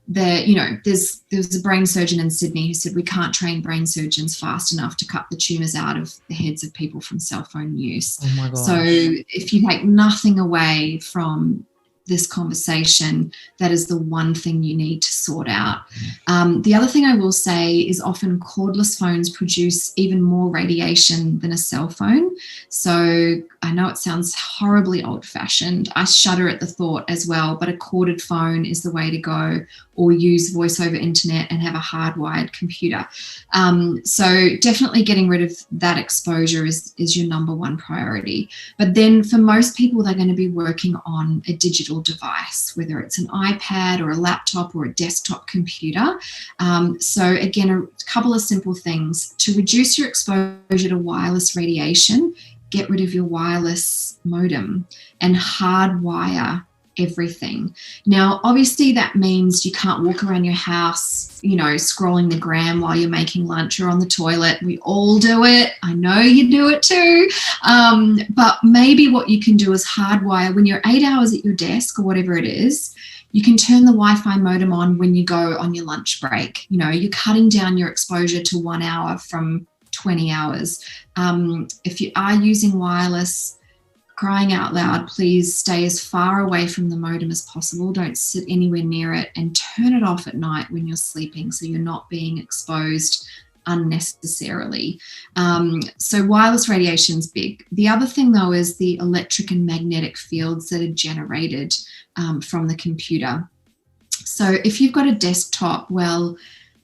B: There's a brain surgeon in Sydney who said we can't train brain surgeons fast enough to cut the tumours out of the heads of people from cell phone use.
A: Oh my gosh.
B: So if you take nothing away from this conversation, that is the one thing you need to sort out. The other thing I will say is often cordless phones produce even more radiation than a cell phone. So I know it sounds horribly old-fashioned. I shudder at the thought as well, but a corded phone is the way to go, or use voice over internet and have a hardwired computer. So definitely getting rid of that exposure is your number one priority. But then for most people, they're going to be working on a digital device, whether it's an iPad or a laptop or a desktop computer. So again, a couple of simple things. To reduce your exposure to wireless radiation, get rid of your wireless modem and hardwire everything. Now, obviously that means you can't walk around your house, scrolling the gram while you're making lunch or on the toilet. We all do it. I know you do it too. But maybe what you can do is hardwire when you're 8 hours at your desk or whatever it is. You can turn the Wi-Fi modem on when you go on your lunch break. You're cutting down your exposure to 1 hour from 20 hours. If you are using wireless, crying out loud, please stay as far away from the modem as possible. Don't sit anywhere near it, and turn it off at night when you're sleeping so you're not being exposed unnecessarily. So wireless radiation is big. The other thing though is the electric and magnetic fields that are generated from the computer. So if you've got a desktop, well,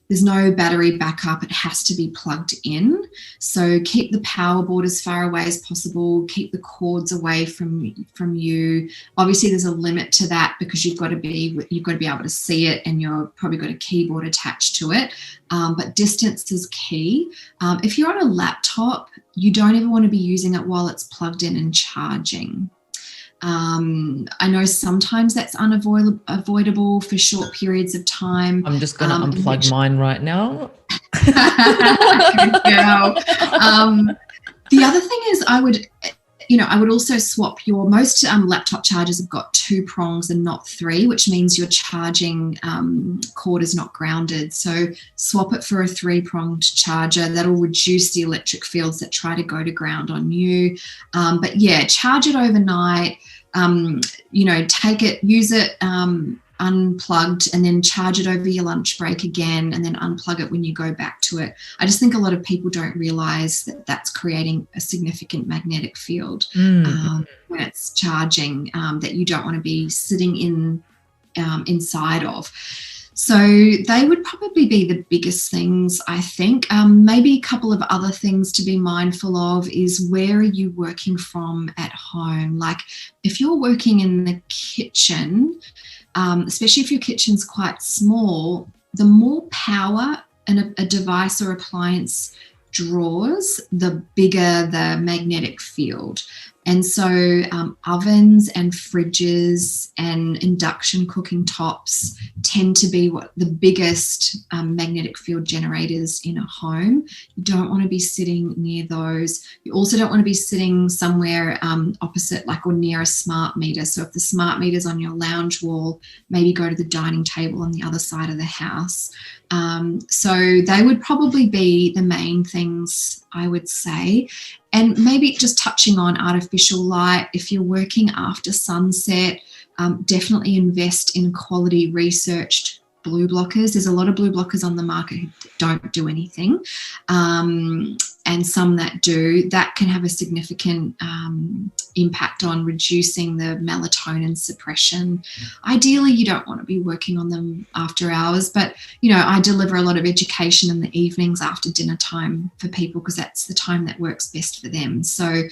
B: there's no battery backup. It has to be plugged in. So keep the power board as far away as possible. Keep the cords away from you. Obviously, there's a limit to that because you've got to be able to see it, and you've probably got a keyboard attached to it. But distance is key. If you're on a laptop, you don't ever want to be using it while it's plugged in and charging. I know sometimes that's unavoidable for short periods of time.
A: I'm just going to unplug mine right now.
B: Good girl. The other thing is I would also swap most laptop chargers have got 2 prongs and not 3, which means your charging cord is not grounded. So swap it for a 3-pronged charger. That'll reduce the electric fields that try to go to ground on you. But yeah, charge it overnight. Take it, use it unplugged, and then charge it over your lunch break again, and then unplug it when you go back to it. I just think a lot of people don't realize that that's creating a significant magnetic field when it's charging that you don't want to be sitting inside of. So they would probably be the biggest things, I think. Maybe a couple of other things to be mindful of is, where are you working from at home? Like if you're working in the kitchen, especially if your kitchen's quite small, the more power a device or appliance draws, the bigger the magnetic field. And so ovens and fridges and induction cooking tops tend to be the biggest magnetic field generators in a home. You don't want to be sitting near those. You also don't want to be sitting somewhere opposite, or near a smart meter. So if the smart meter's on your lounge wall, maybe go to the dining table on the other side of the house. So they would probably be the main things I would say. And maybe just touching on artificial light, if you're working after sunset, definitely invest in quality researched blue blockers. There's a lot of blue blockers on the market who don't do anything, and some that do. That can have a significant impact on reducing the melatonin suppression. Ideally, you don't want to be working on them after hours, but I deliver a lot of education in the evenings after dinner time for people, because that's the time that works best for them. So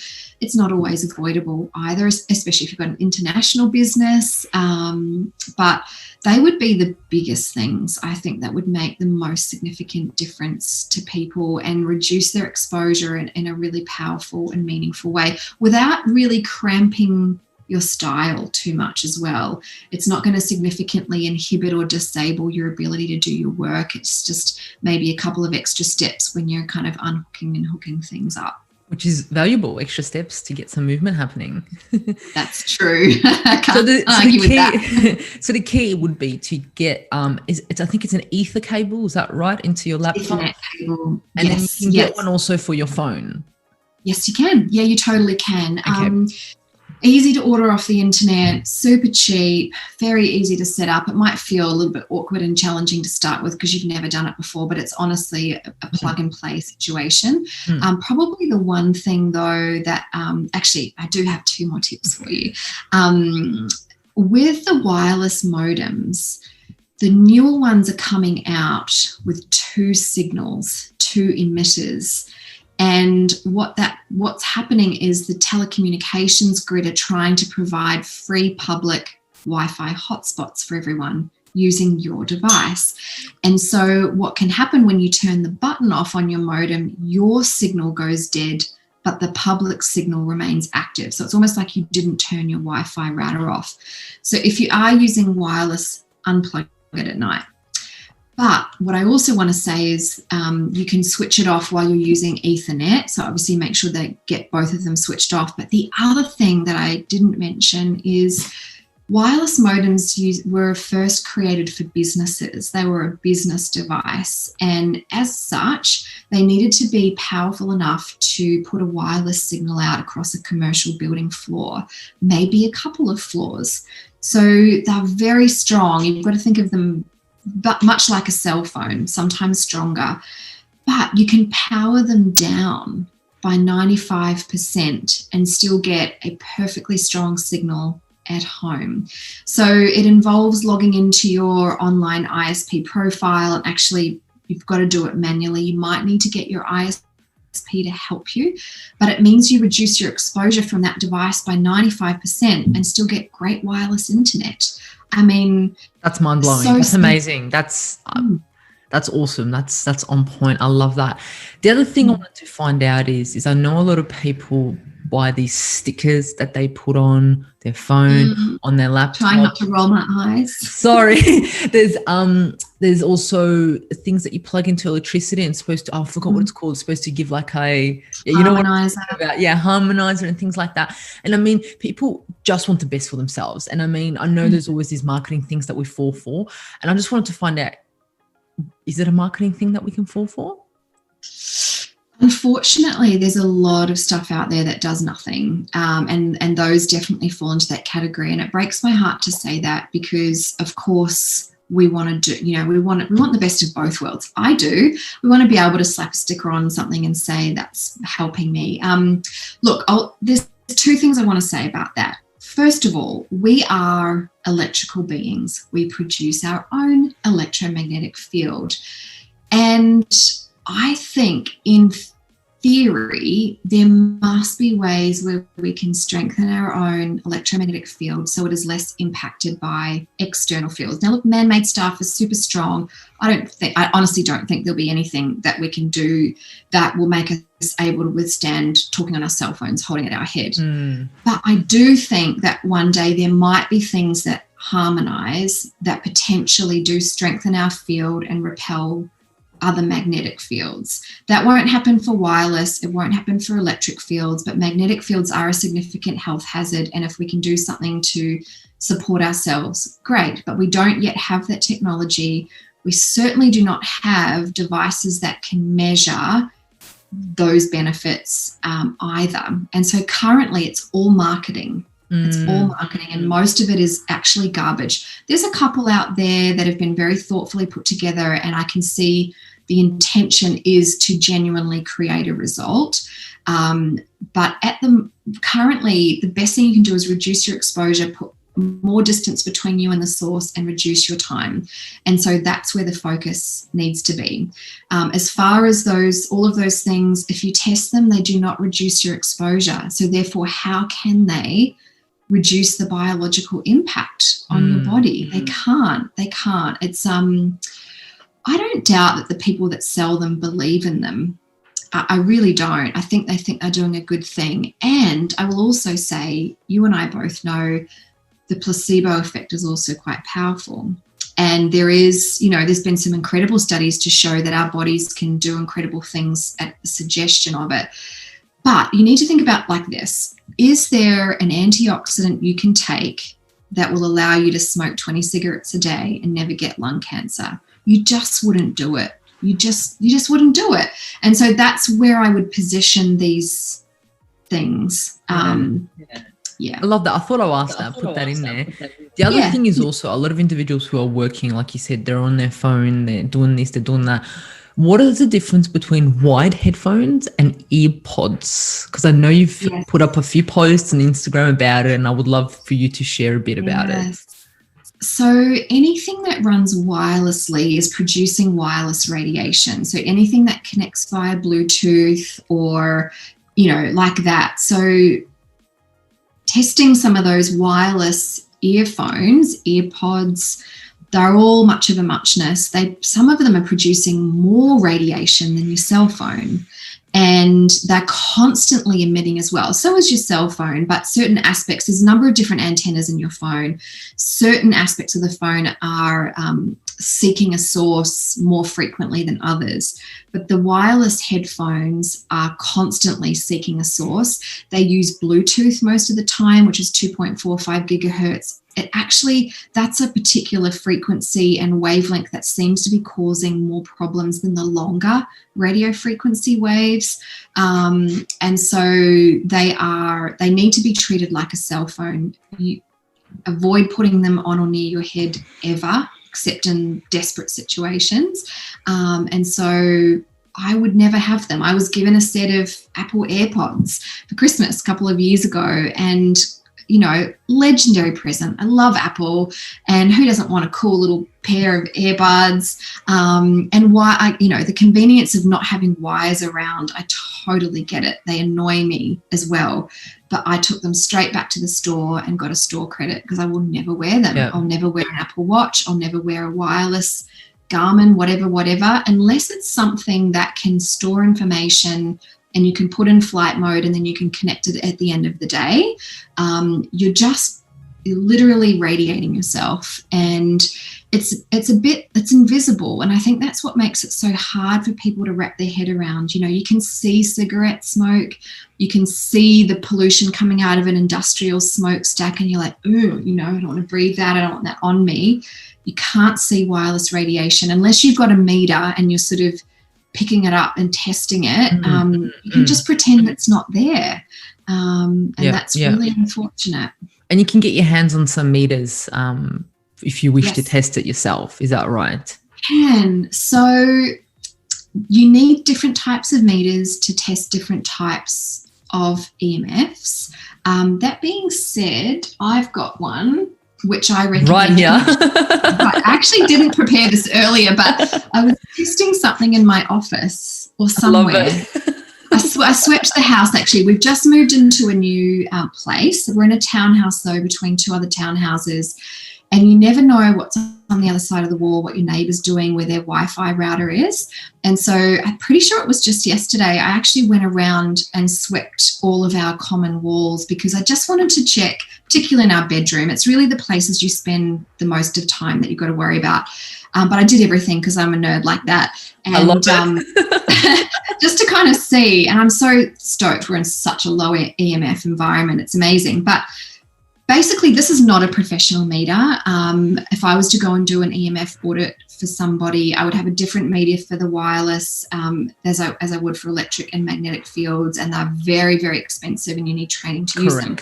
B: it's not always avoidable either, especially if you've got an international business. But they would be the biggest things, I think, that would make the most significant difference to people and reduce their exposure in a really powerful and meaningful way, without really cramping your style too much as well. It's not going to significantly inhibit or disable your ability to do your work. It's just maybe a couple of extra steps when you're kind of unhooking and hooking things up.
A: Which is valuable, extra steps to get some movement happening.
B: That's true. I can't argue with that.
A: So the key would be to get, I think it's an ether cable, is that right, into your laptop?
B: Ethernet cable.
A: And then you can get one also for your phone.
B: Yes, you can. Yeah, you totally can.
A: Okay.
B: Easy to order off the internet, super cheap, very easy to set up. It might feel a little bit awkward and challenging to start with because you've never done it before, but it's honestly a plug and play situation. Probably the one thing though that, actually I do have two more tips for you. With the wireless modems, the newer ones are coming out with two signals, two emitters. And what's happening is the telecommunications grid are trying to provide free public Wi-Fi hotspots for everyone using your device. And so what can happen when you turn the button off on your modem, your signal goes dead, but the public signal remains active. So it's almost like you didn't turn your Wi-Fi router off. So if you are using wireless, unplug it at night. But what I also want to say is you can switch it off while you're using Ethernet. So obviously make sure they get both of them switched off. But the other thing that I didn't mention is wireless modems were first created for businesses. They were a business device. And as such, they needed to be powerful enough to put a wireless signal out across a commercial building floor, maybe a couple of floors. So they're very strong. You've got to think of them but much like a cell phone, sometimes stronger, but you can power them down by 95% and still get a perfectly strong signal at home. So it involves logging into your online ISP profile, and actually you've got to do it manually. You might need to get your ISP to help you, but it means you reduce your exposure from that device by 95% and still get great wireless internet. I mean,
A: that's mind blowing. That's amazing. That's awesome. That's on point. I love that. The other thing I wanted to find out is I know a lot of people buy these stickers that they put on their phone, on their laptop.
B: Trying not to roll my eyes.
A: Sorry. There's also things that you plug into electricity and supposed to, I forgot what it's called. It's supposed to give like a,
B: harmonizer.
A: Harmonizer and things like that. And I mean, people just want the best for themselves. And I mean, I know there's always these marketing things that we fall for. And I just wanted to find out, is it a marketing thing that we can fall for?
B: Unfortunately, there's a lot of stuff out there that does nothing, and those definitely fall into that category. And it breaks my heart to say that, because of course we want to do, we want the best of both worlds. I do. We want to be able to slap a sticker on something and say that's helping me. Look, there's two things I want to say about that. First of all, we are electrical beings. We produce our own electromagnetic field, and I think in theory, there must be ways where we can strengthen our own electromagnetic field so it is less impacted by external fields. Now, look, man-made stuff is super strong. I honestly don't think there'll be anything that we can do that will make us able to withstand talking on our cell phones, holding at our head. But I do think that one day there might be things that harmonize, that potentially do strengthen our field and repel other magnetic fields. That won't happen for wireless, it won't happen for electric fields, but magnetic fields are a significant health hazard, and if we can do something to support ourselves, great. But we don't yet have that technology. We certainly do not have devices that can measure those benefits either. And so currently it's all marketing. It's all marketing, and most of it is actually garbage. There's a couple out there that have been very thoughtfully put together, and I can see the intention is to genuinely create a result. But currently, the best thing you can do is reduce your exposure, put more distance between you and the source, and reduce your time. And so that's where the focus needs to be. As far as all of those things, if you test them, they do not reduce your exposure. So therefore, how can they reduce the biological impact on your body? They can't. It's I don't doubt that the people that sell them believe in them. I really don't. I think they think they're doing a good thing. And I will also say, you and I both know the placebo effect is also quite powerful. And there's been some incredible studies to show that our bodies can do incredible things at the suggestion of it. But you need to think about like this. Is there an antioxidant you can take that will allow you to smoke 20 cigarettes a day and never get lung cancer? You just wouldn't do it. You just wouldn't do it. And so that's where I would position these things. Yeah.
A: I love that. I thought I'll ask that, put that in there. The other thing is also a lot of individuals who are working, like you said, they're on their phone, they're doing this, they're doing that. What is the difference between wired headphones and ear pods? Because I know you've put up a few posts on Instagram about it, and I would love for you to share a bit about it.
B: So anything that runs wirelessly is producing wireless radiation. So anything that connects via Bluetooth or, like that. So testing some of those wireless earphones, earpods, they're all much of a muchness. Some of them are producing more radiation than your cell phone, and they're constantly emitting as well. So is your cell phone, but certain aspects, there's a number of different antennas in your phone. Certain aspects of the phone are seeking a source more frequently than others. But the wireless headphones are constantly seeking a source. They use Bluetooth most of the time, which is 2.45 gigahertz. That's a particular frequency and wavelength that seems to be causing more problems than the longer radio frequency waves. And so they need to be treated like a cell phone. You avoid putting them on or near your head ever, except in desperate situations. And so I would never have them. I was given a set of Apple AirPods for Christmas a couple of years ago, and legendary present. I love Apple, and who doesn't want a cool little pair of earbuds? And the convenience of not having wires around, I totally get it. They annoy me as well. But I took them straight back to the store and got a store credit, because I will never wear them. I'll never wear an Apple Watch. I'll never wear a wireless Garmin, whatever, unless it's something that can store information and you can put in flight mode and then you can connect it at the end of the day. You're literally radiating yourself, and it's invisible. And I think that's what makes it so hard for people to wrap their head around. You can see cigarette smoke, you can see the pollution coming out of an industrial smokestack, and you're like, ooh, I don't want to breathe that. I don't want that on me. You can't see wireless radiation unless you've got a meter and you're sort of picking it up and testing it. You can just pretend it's not there. And that's really unfortunate.
A: And you can get your hands on some meters if you wish to test it yourself. Is that right?
B: Can. So you need different types of meters to test different types of EMFs. That being said, I've got one which I recommend.
A: Right here.
B: I actually didn't prepare this earlier, but I was testing something in my office or somewhere.
A: I love it.
B: I swept the house, actually. We've just moved into a new place. We're in a townhouse, though, between two other townhouses. And you never know what's on the other side of the wall, what your neighbour's doing, where their Wi-Fi router is. And so I'm pretty sure it was just yesterday, I actually went around and swept all of our common walls, because I just wanted to check, particularly in our bedroom. It's really the places you spend the most of time that you've got to worry about. But I did everything because I'm a nerd like that. And
A: I love it.
B: Just to kind of see, and I'm so stoked we're in such a low EMF environment. It's amazing. But Basically, this is not a professional meter. If I was to go and do an EMF audit for somebody, I would have a different meter for the wireless as I would for electric and magnetic fields, and they're very, very expensive, and you need training to use them.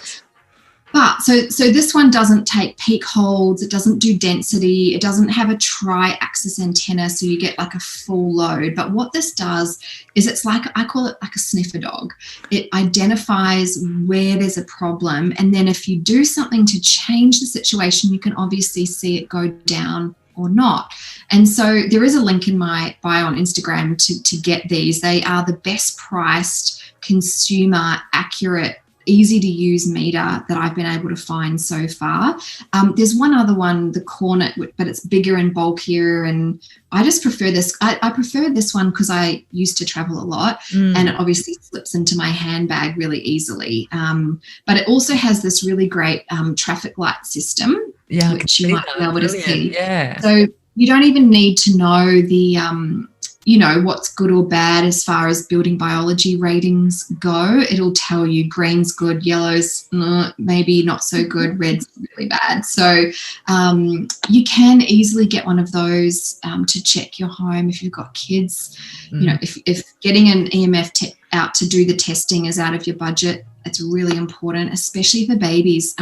B: But so this one doesn't take peak holds, it doesn't do density, it doesn't have a tri-axis antenna, so you get like a full load. But what this does is it's like, I call it like a sniffer dog. It identifies where there's a problem, and then if you do something to change the situation, you can obviously see it go down or not. And so there is a link in my bio on Instagram to get these. They are the best priced, consumer accurate, easy to use meter that I've been able to find so far. There's one other one, the Cornet, but it's bigger and bulkier, and I just prefer this. I prefer this one because I used to travel a lot, and it obviously slips into my handbag really easily. But it also has this really great traffic light system, which you might be able to see.
A: Yeah.
B: So you don't even need to know the what's good or bad as far as building biology ratings go. It'll tell you green's good, yellow's maybe not so good, red's really bad. So you can easily get one of those to check your home if you've got kids. If getting an EMF out to do the testing is out of your budget, it's really important, especially for babies.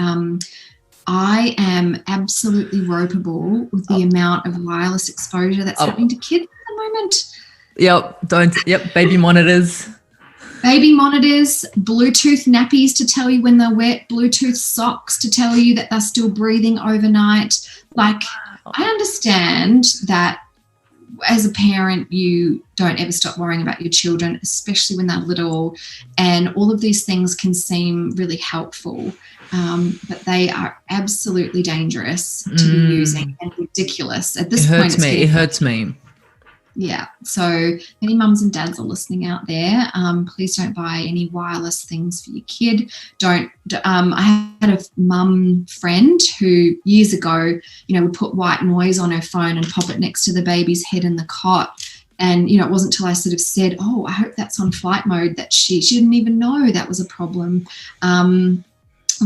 B: I am absolutely ropeable with the amount of wireless exposure that's happening to kids at the moment.
A: Baby monitors.
B: Baby monitors, Bluetooth nappies to tell you when they're wet, Bluetooth socks to tell you that they're still breathing overnight. Like, I understand that as a parent, you don't ever stop worrying about your children, especially when they're little, and all of these things can seem really helpful. But they are absolutely dangerous to be using and ridiculous. At this point,
A: it hurts me.
B: Yeah. So any mums and dads are listening out there, please don't buy any wireless things for your kid. I had a mum friend who years ago, would put white noise on her phone and pop it next to the baby's head in the cot. And, it wasn't until I sort of said, I hope that's on flight mode, that she didn't even know that was a problem.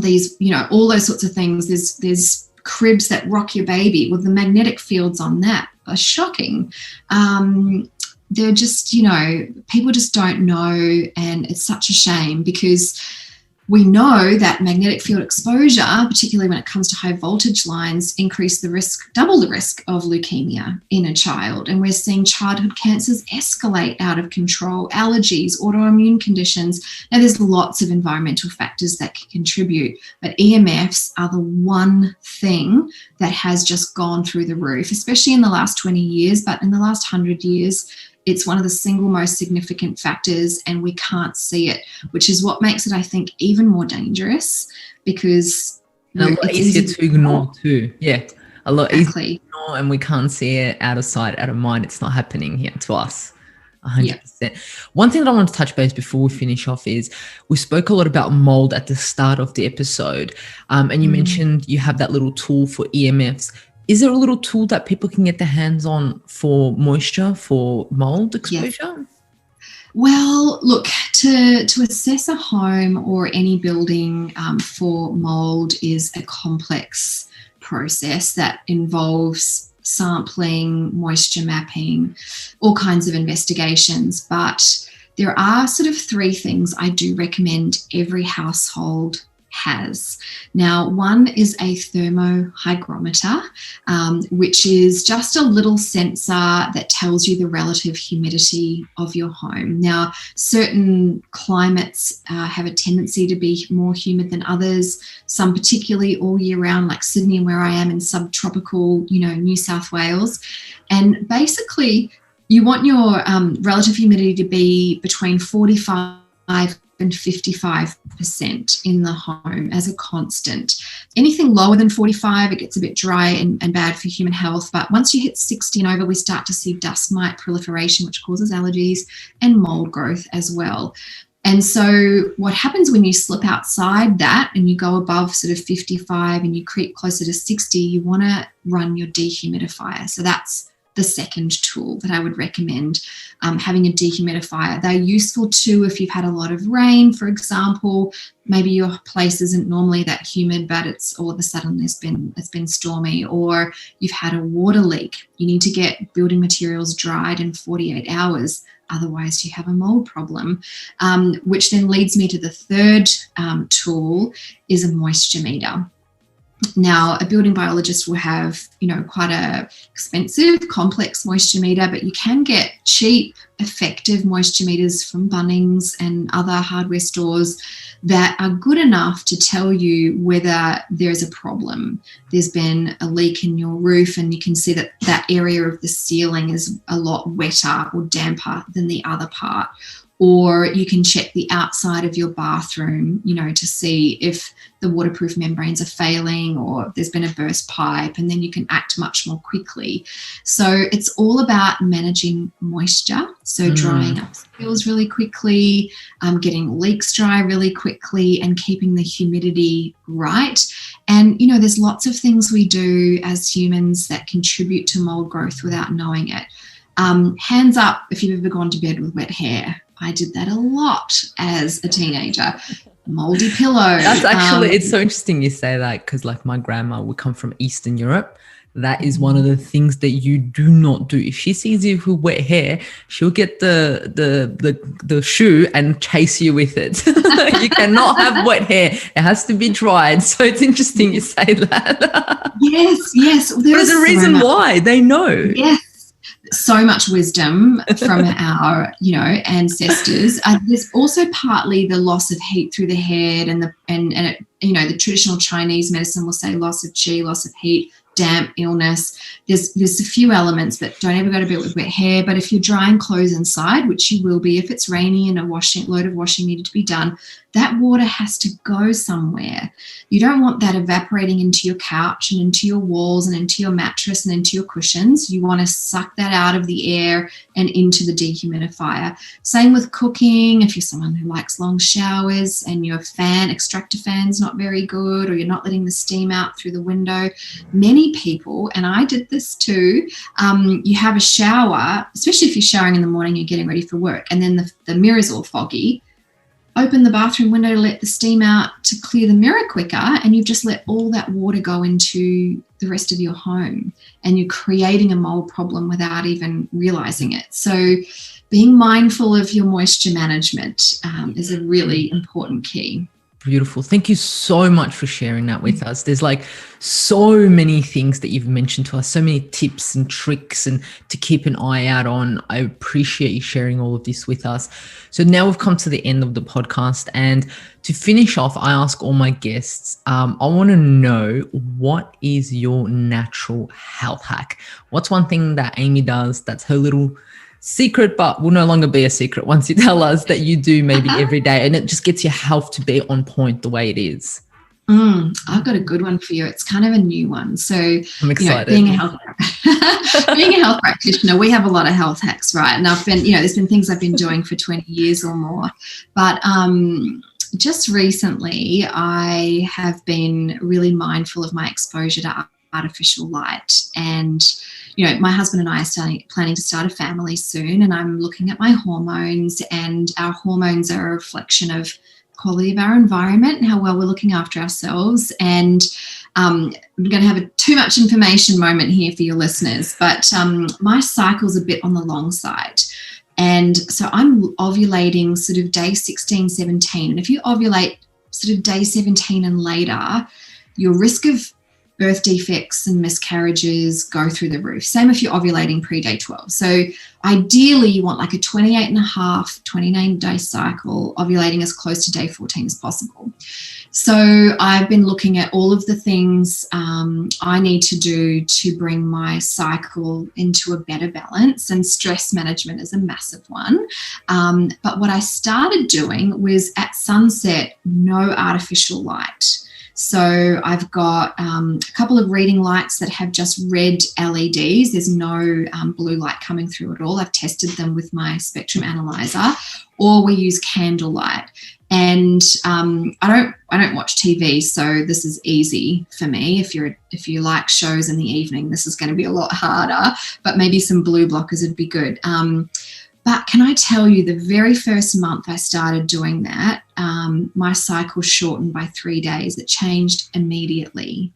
B: These, all those sorts of things. There's cribs that rock your baby with the magnetic fields on that are shocking. They're just, people just don't know, and it's such a shame because we know that magnetic field exposure, particularly when it comes to high voltage lines, double the risk of leukemia in a child. And we're seeing childhood cancers escalate out of control, allergies, autoimmune conditions. Now, there's lots of environmental factors that can contribute, but EMFs are the one thing that has just gone through the roof, especially in the last 20 years, but in the last 100 years, it's one of the single most significant factors, and we can't see it, which is what makes it, I think, even more dangerous, because
A: a lot easier to ignore too. Yeah, a lot easier to ignore, and we can't see it. Out of sight, out of mind. It's not happening here to us. 100%. One thing that I want to touch base before we finish off is we spoke a lot about mold at the start of the episode, and you mentioned you have that little tool for EMFs. Is there a little tool that people can get their hands on for moisture, for mold exposure?
B: Yes. Well, look, to assess a home or any building for mold is a complex process that involves sampling, moisture mapping, all kinds of investigations. But there are sort of three things I do recommend every household has. Now, one is a thermohygrometer, which is just a little sensor that tells you the relative humidity of your home. Now, certain climates have a tendency to be more humid than others, some particularly all year round, like Sydney, where I am in subtropical, New South Wales. And basically, you want your relative humidity to be between 45 and 55% in the home as a constant. Anything lower than 45, it gets a bit dry and bad for human health. But once you hit 60 and over, we start to see dust mite proliferation, which causes allergies and mold growth as well. And so what happens when you slip outside that and you go above sort of 55 and you creep closer to 60, you want to run your dehumidifier. So that's the second tool that I would recommend, having a dehumidifier. They're useful too if you've had a lot of rain, for example. Maybe your place isn't normally that humid, but it's all of a sudden it's been stormy, or you've had a water leak. You need to get building materials dried in 48 hours. Otherwise, you have a mold problem, which then leads me to the third tool is a moisture meter. Now, a building biologist will have, quite a expensive, complex moisture meter, but you can get cheap, effective moisture meters from Bunnings and other hardware stores that are good enough to tell you whether there's a problem. There's been a leak in your roof and you can see that that area of the ceiling is a lot wetter or damper than the other part. Or you can check the outside of your bathroom, to see if the waterproof membranes are failing or there's been a burst pipe, and then you can act much more quickly. So it's all about managing moisture. So drying up spills really quickly, getting leaks dry really quickly, and keeping the humidity right. And, there's lots of things we do as humans that contribute to mold growth without knowing it. Hands up if you've ever gone to bed with wet hair. I did that a lot as a teenager. Moldy pillows.
A: That's actually, it's so interesting you say that, because like my grandma would come from Eastern Europe. That is one of the things that you do not do. If she sees you with wet hair, she'll get the shoe and chase you with it. You cannot have wet hair. It has to be dried. So it's interesting you say that.
B: Yes.
A: There's a reason why. They know.
B: Yes. So much wisdom from our, ancestors. There's also partly the loss of heat through the head, and the traditional Chinese medicine will say loss of qi, loss of heat, damp, illness. There's a few elements, but don't ever go to bed with wet hair. But if you're drying clothes inside, which you will be if it's rainy and a load of washing needed to be done, that water has to go somewhere. You don't want that evaporating into your couch and into your walls and into your mattress and into your cushions. You want to suck that out of the air and into the dehumidifier. Same with cooking. If you're someone who likes long showers and your extractor fan's not very good, or you're not letting the steam out through the window, many people, and I did this too, you have a shower, especially if you're showering in the morning, you're getting ready for work, and then the mirror's all foggy. Open the bathroom window to let the steam out to clear the mirror quicker, and you've just let all that water go into the rest of your home, and you're creating a mold problem without even realizing it. So being mindful of your moisture management is a really important key.
A: Beautiful. Thank you so much for sharing that with us. There's like so many things that you've mentioned to us, so many tips and tricks and to keep an eye out on. I appreciate you sharing all of this with us. So now we've come to the end of the podcast, and to finish off, I ask all my guests, I want to know, what is your natural health hack? What's one thing that Amie does that's her little secret, but will no longer be a secret once you tell us, that you do maybe every day, and it just gets your health to be on point the way it is?
B: I've got a good one for you. It's kind of a new one. So
A: I'm excited.
B: Being a health practitioner, we have a lot of health hacks, right? And I've been, there's been things I've been doing for 20 years or more. But just recently, I have been really mindful of my exposure to artificial light. And my husband and I are planning to start a family soon, and I'm looking at my hormones, and our hormones are a reflection of quality of our environment and how well we're looking after ourselves. And I'm going to have a too much information moment here for your listeners, but my cycle's a bit on the long side. And so I'm ovulating sort of day 16, 17. And if you ovulate sort of day 17 and later, your risk of birth defects and miscarriages go through the roof. Same if you're ovulating pre-day 12. So ideally you want like a 28 and a half, 29-day cycle, ovulating as close to day 14 as possible. So I've been looking at all of the things I need to do to bring my cycle into a better balance, and stress management is a massive one. But what I started doing was at sunset, no artificial light. So I've got a couple of reading lights that have just red LEDs. There's no blue light coming through at all. I've tested them with my spectrum analyzer, or we use candlelight. And I don't watch TV, so this is easy for me. If you like shows in the evening, this is going to be a lot harder, but maybe some blue blockers would be good. But can I tell you, the very first month I started doing that, my cycle shortened by 3 days. It changed immediately.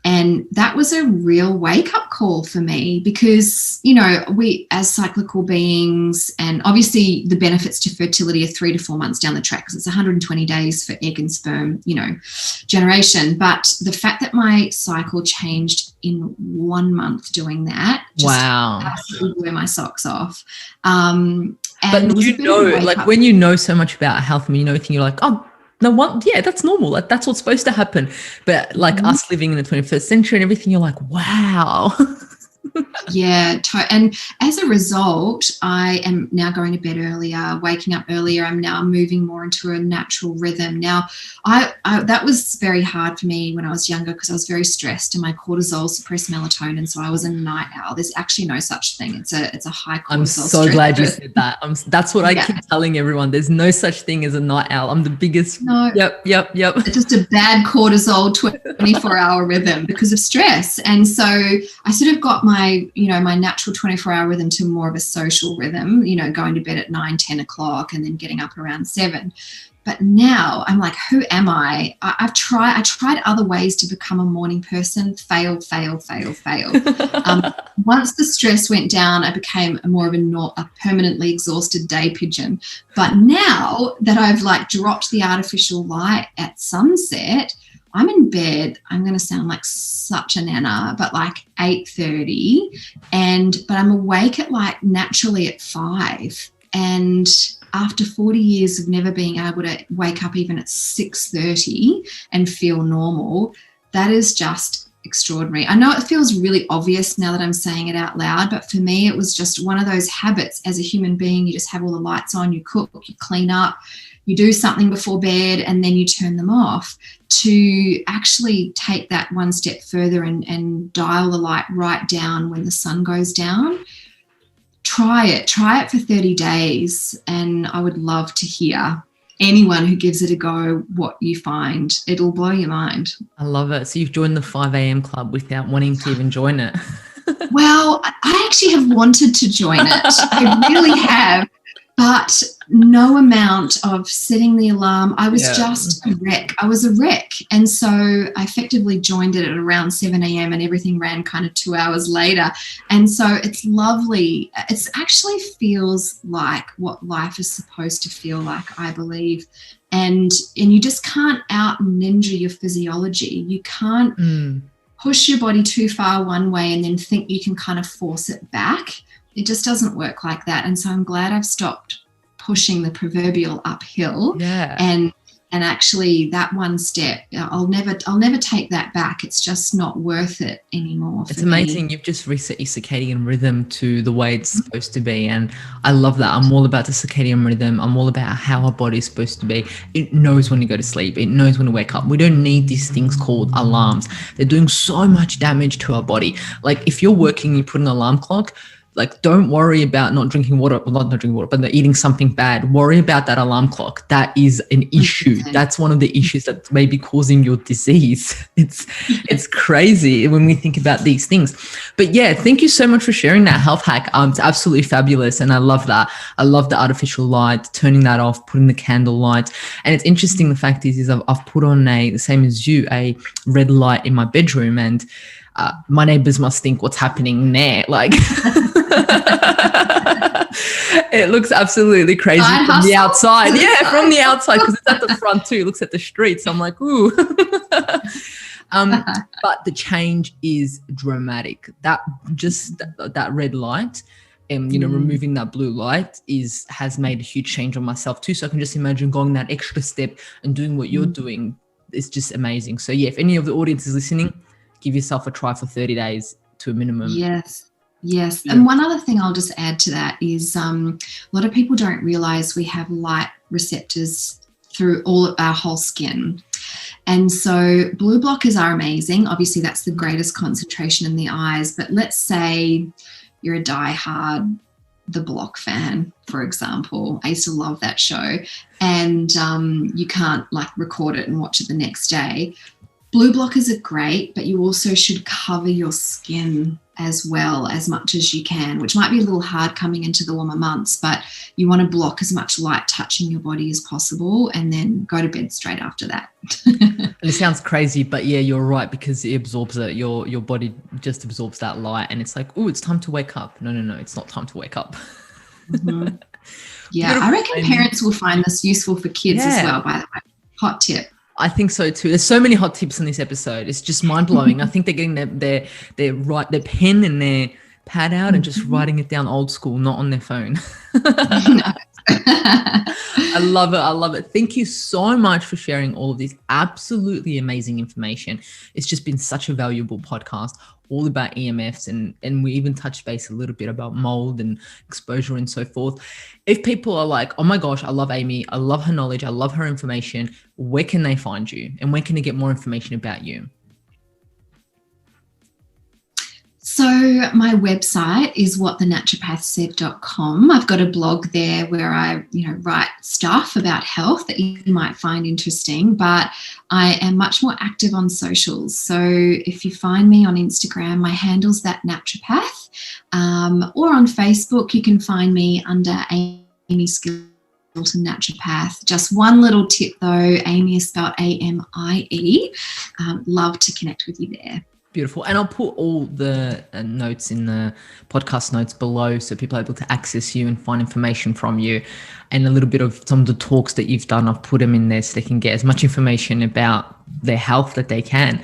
B: And that was a real wake-up call for me because, we as cyclical beings, and obviously the benefits to fertility are 3 to 4 months down the track because it's 120 days for egg and sperm, generation. But the fact that my cycle changed in 1 month doing that just absolutely blew my socks off. And
A: but when you know so much about health and you're like, oh, no one, yeah, that's normal. Like that's what's supposed to happen. But like us living in the 21st century and everything, you're like, wow.
B: Yeah. And as a result, I am now going to bed earlier, waking up earlier. I'm now moving more into a natural rhythm. Now, I that was very hard for me when I was younger because I was very stressed and my cortisol suppressed melatonin. So I was a night owl. There's actually no such thing. It's a high cortisol.
A: I'm so glad you said that. That's what I keep telling everyone. There's no such thing as a night owl. I'm the biggest.
B: No.
A: Yep.
B: It's just a bad cortisol 24-hour rhythm because of stress. And so I sort of got my natural 24-hour rhythm to more of a social rhythm, going to bed at 9, 10 o'clock and then getting up around 7. But now I'm like, who am I? I tried other ways to become a morning person, failed. Once the stress went down, I became more of a permanently exhausted day pigeon. But now that I've dropped the artificial light at sunset, I'm in bed, I'm going to sound like such a nana, but 8:30, but I'm awake at naturally at 5. And after 40 years of never being able to wake up even at 6:30 and feel normal, that is just extraordinary. I know it feels really obvious now that I'm saying it out loud, but for me, it was just one of those habits as a human being. You just have all the lights on, you cook, you clean up, you do something before bed, and then you turn them off. To actually take that one step further and dial the light right down when the sun goes down. Try it for 30 days, and I would love to hear anyone who gives it a go what you find. It'll blow your mind.
A: I love it. So you've joined the 5 a.m. club without wanting to even join it.
B: Well, I actually have wanted to join it. I really have. But no amount of setting the alarm. I was just a wreck. I was a wreck. And so I effectively joined it at around 7 a.m. and everything ran kind of 2 hours later. And so it's lovely. It actually feels like what life is supposed to feel like, I believe. And you just can't out ninja your physiology. You can't push your body too far one way and then think you can kind of force it back. It just doesn't work like that. And so I'm glad I've stopped pushing the proverbial uphill.
A: Yeah.
B: And actually that one step, I'll never take that back. It's just not worth it anymore.
A: It's amazing. You've just reset your circadian rhythm to the way it's supposed to be. And I love that. I'm all about the circadian rhythm. I'm all about how our body is supposed to be. It knows when to go to sleep. It knows when to wake up. We don't need these things called alarms. They're doing so much damage to our body. If you're working, you put an alarm clock, don't worry about not drinking water, but eating something bad. Worry about that alarm clock. That is an issue. That's one of the issues that may be causing your disease. It's crazy when we think about these things. But yeah, thank you so much for sharing that health hack. It's absolutely fabulous. And I love that. I love the artificial light, turning that off, putting the candle light. And it's interesting. The fact is I've put on the same as you, a red light in my bedroom, and my neighbors must think what's happening there. It looks absolutely crazy from the outside. Yeah, from the outside, because it's at the front too. It looks at the street. So I'm like, ooh. But the change is dramatic. That red light, removing that blue light has made a huge change on myself too. So I can just imagine going that extra step and doing what you're doing. It's just amazing. So yeah, if any of the audience is listening, give yourself a try for 30 days to a minimum.
B: Yes. Yeah. And one other thing I'll just add to that is a lot of people don't realize we have light receptors through all of our whole skin. And so blue blockers are amazing. Obviously, that's the greatest concentration in the eyes. But let's say you're a diehard The Block fan, for example. I used to love that show, and you can't like record it and watch it the next day. Blue blockers are great, but you also should cover your skin as well as much as you can, which might be a little hard coming into the warmer months, but you want to block as much light touching your body as possible and then go to bed straight after that.
A: And it sounds crazy, but yeah, you're right, because it absorbs it. Your body just absorbs that light, and it's like, oh, it's time to wake up. No, it's not time to wake up.
B: Mm-hmm. Yeah, I reckon parents will find this useful for kids as well, by the way. Hot tip.
A: I think so too. There's so many hot tips in this episode. It's just mind blowing. I think they're getting their pen and their pad out and just writing it down old school, not on their phone. I love it. I love it. Thank you so much for sharing all of this absolutely amazing information. It's just been such a valuable podcast, all about EMFs, and we even touched base a little bit about mold and exposure and so forth. If people are like, oh my gosh, I love Amie, I love her knowledge, I love her information, where can they find you and where can they get more information about you?
B: So my website is whatthenaturopathsaid.com. I've got a blog there where I, write stuff about health that you might find interesting, but I am much more active on socials. So if you find me on Instagram, my handle's @naturopath, or on Facebook, you can find me under Amie Skilton Naturopath. Just one little tip though, Amie is spelled AMIE. Love to connect with you there.
A: Beautiful. And I'll put all the notes in the podcast notes below so people are able to access you and find information from you, and a little bit of some of the talks that you've done. I've put them in there so they can get as much information about their health that they can.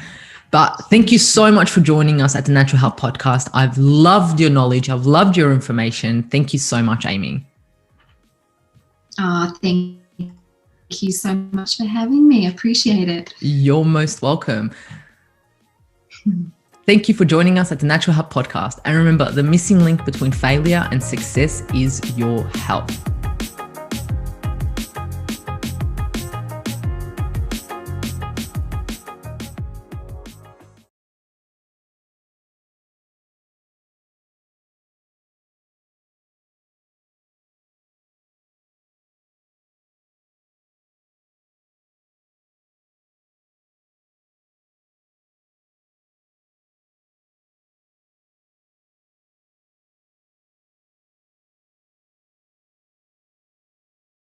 A: But thank you so much for joining us at the Natural Health Podcast. I've loved your knowledge. I've loved your information. Thank you so much, Amie.
B: Thank you so much for having me. I appreciate it.
A: You're most welcome. Thank you for joining us at the Natural Health Podcast. And remember, the missing link between failure and success is your health.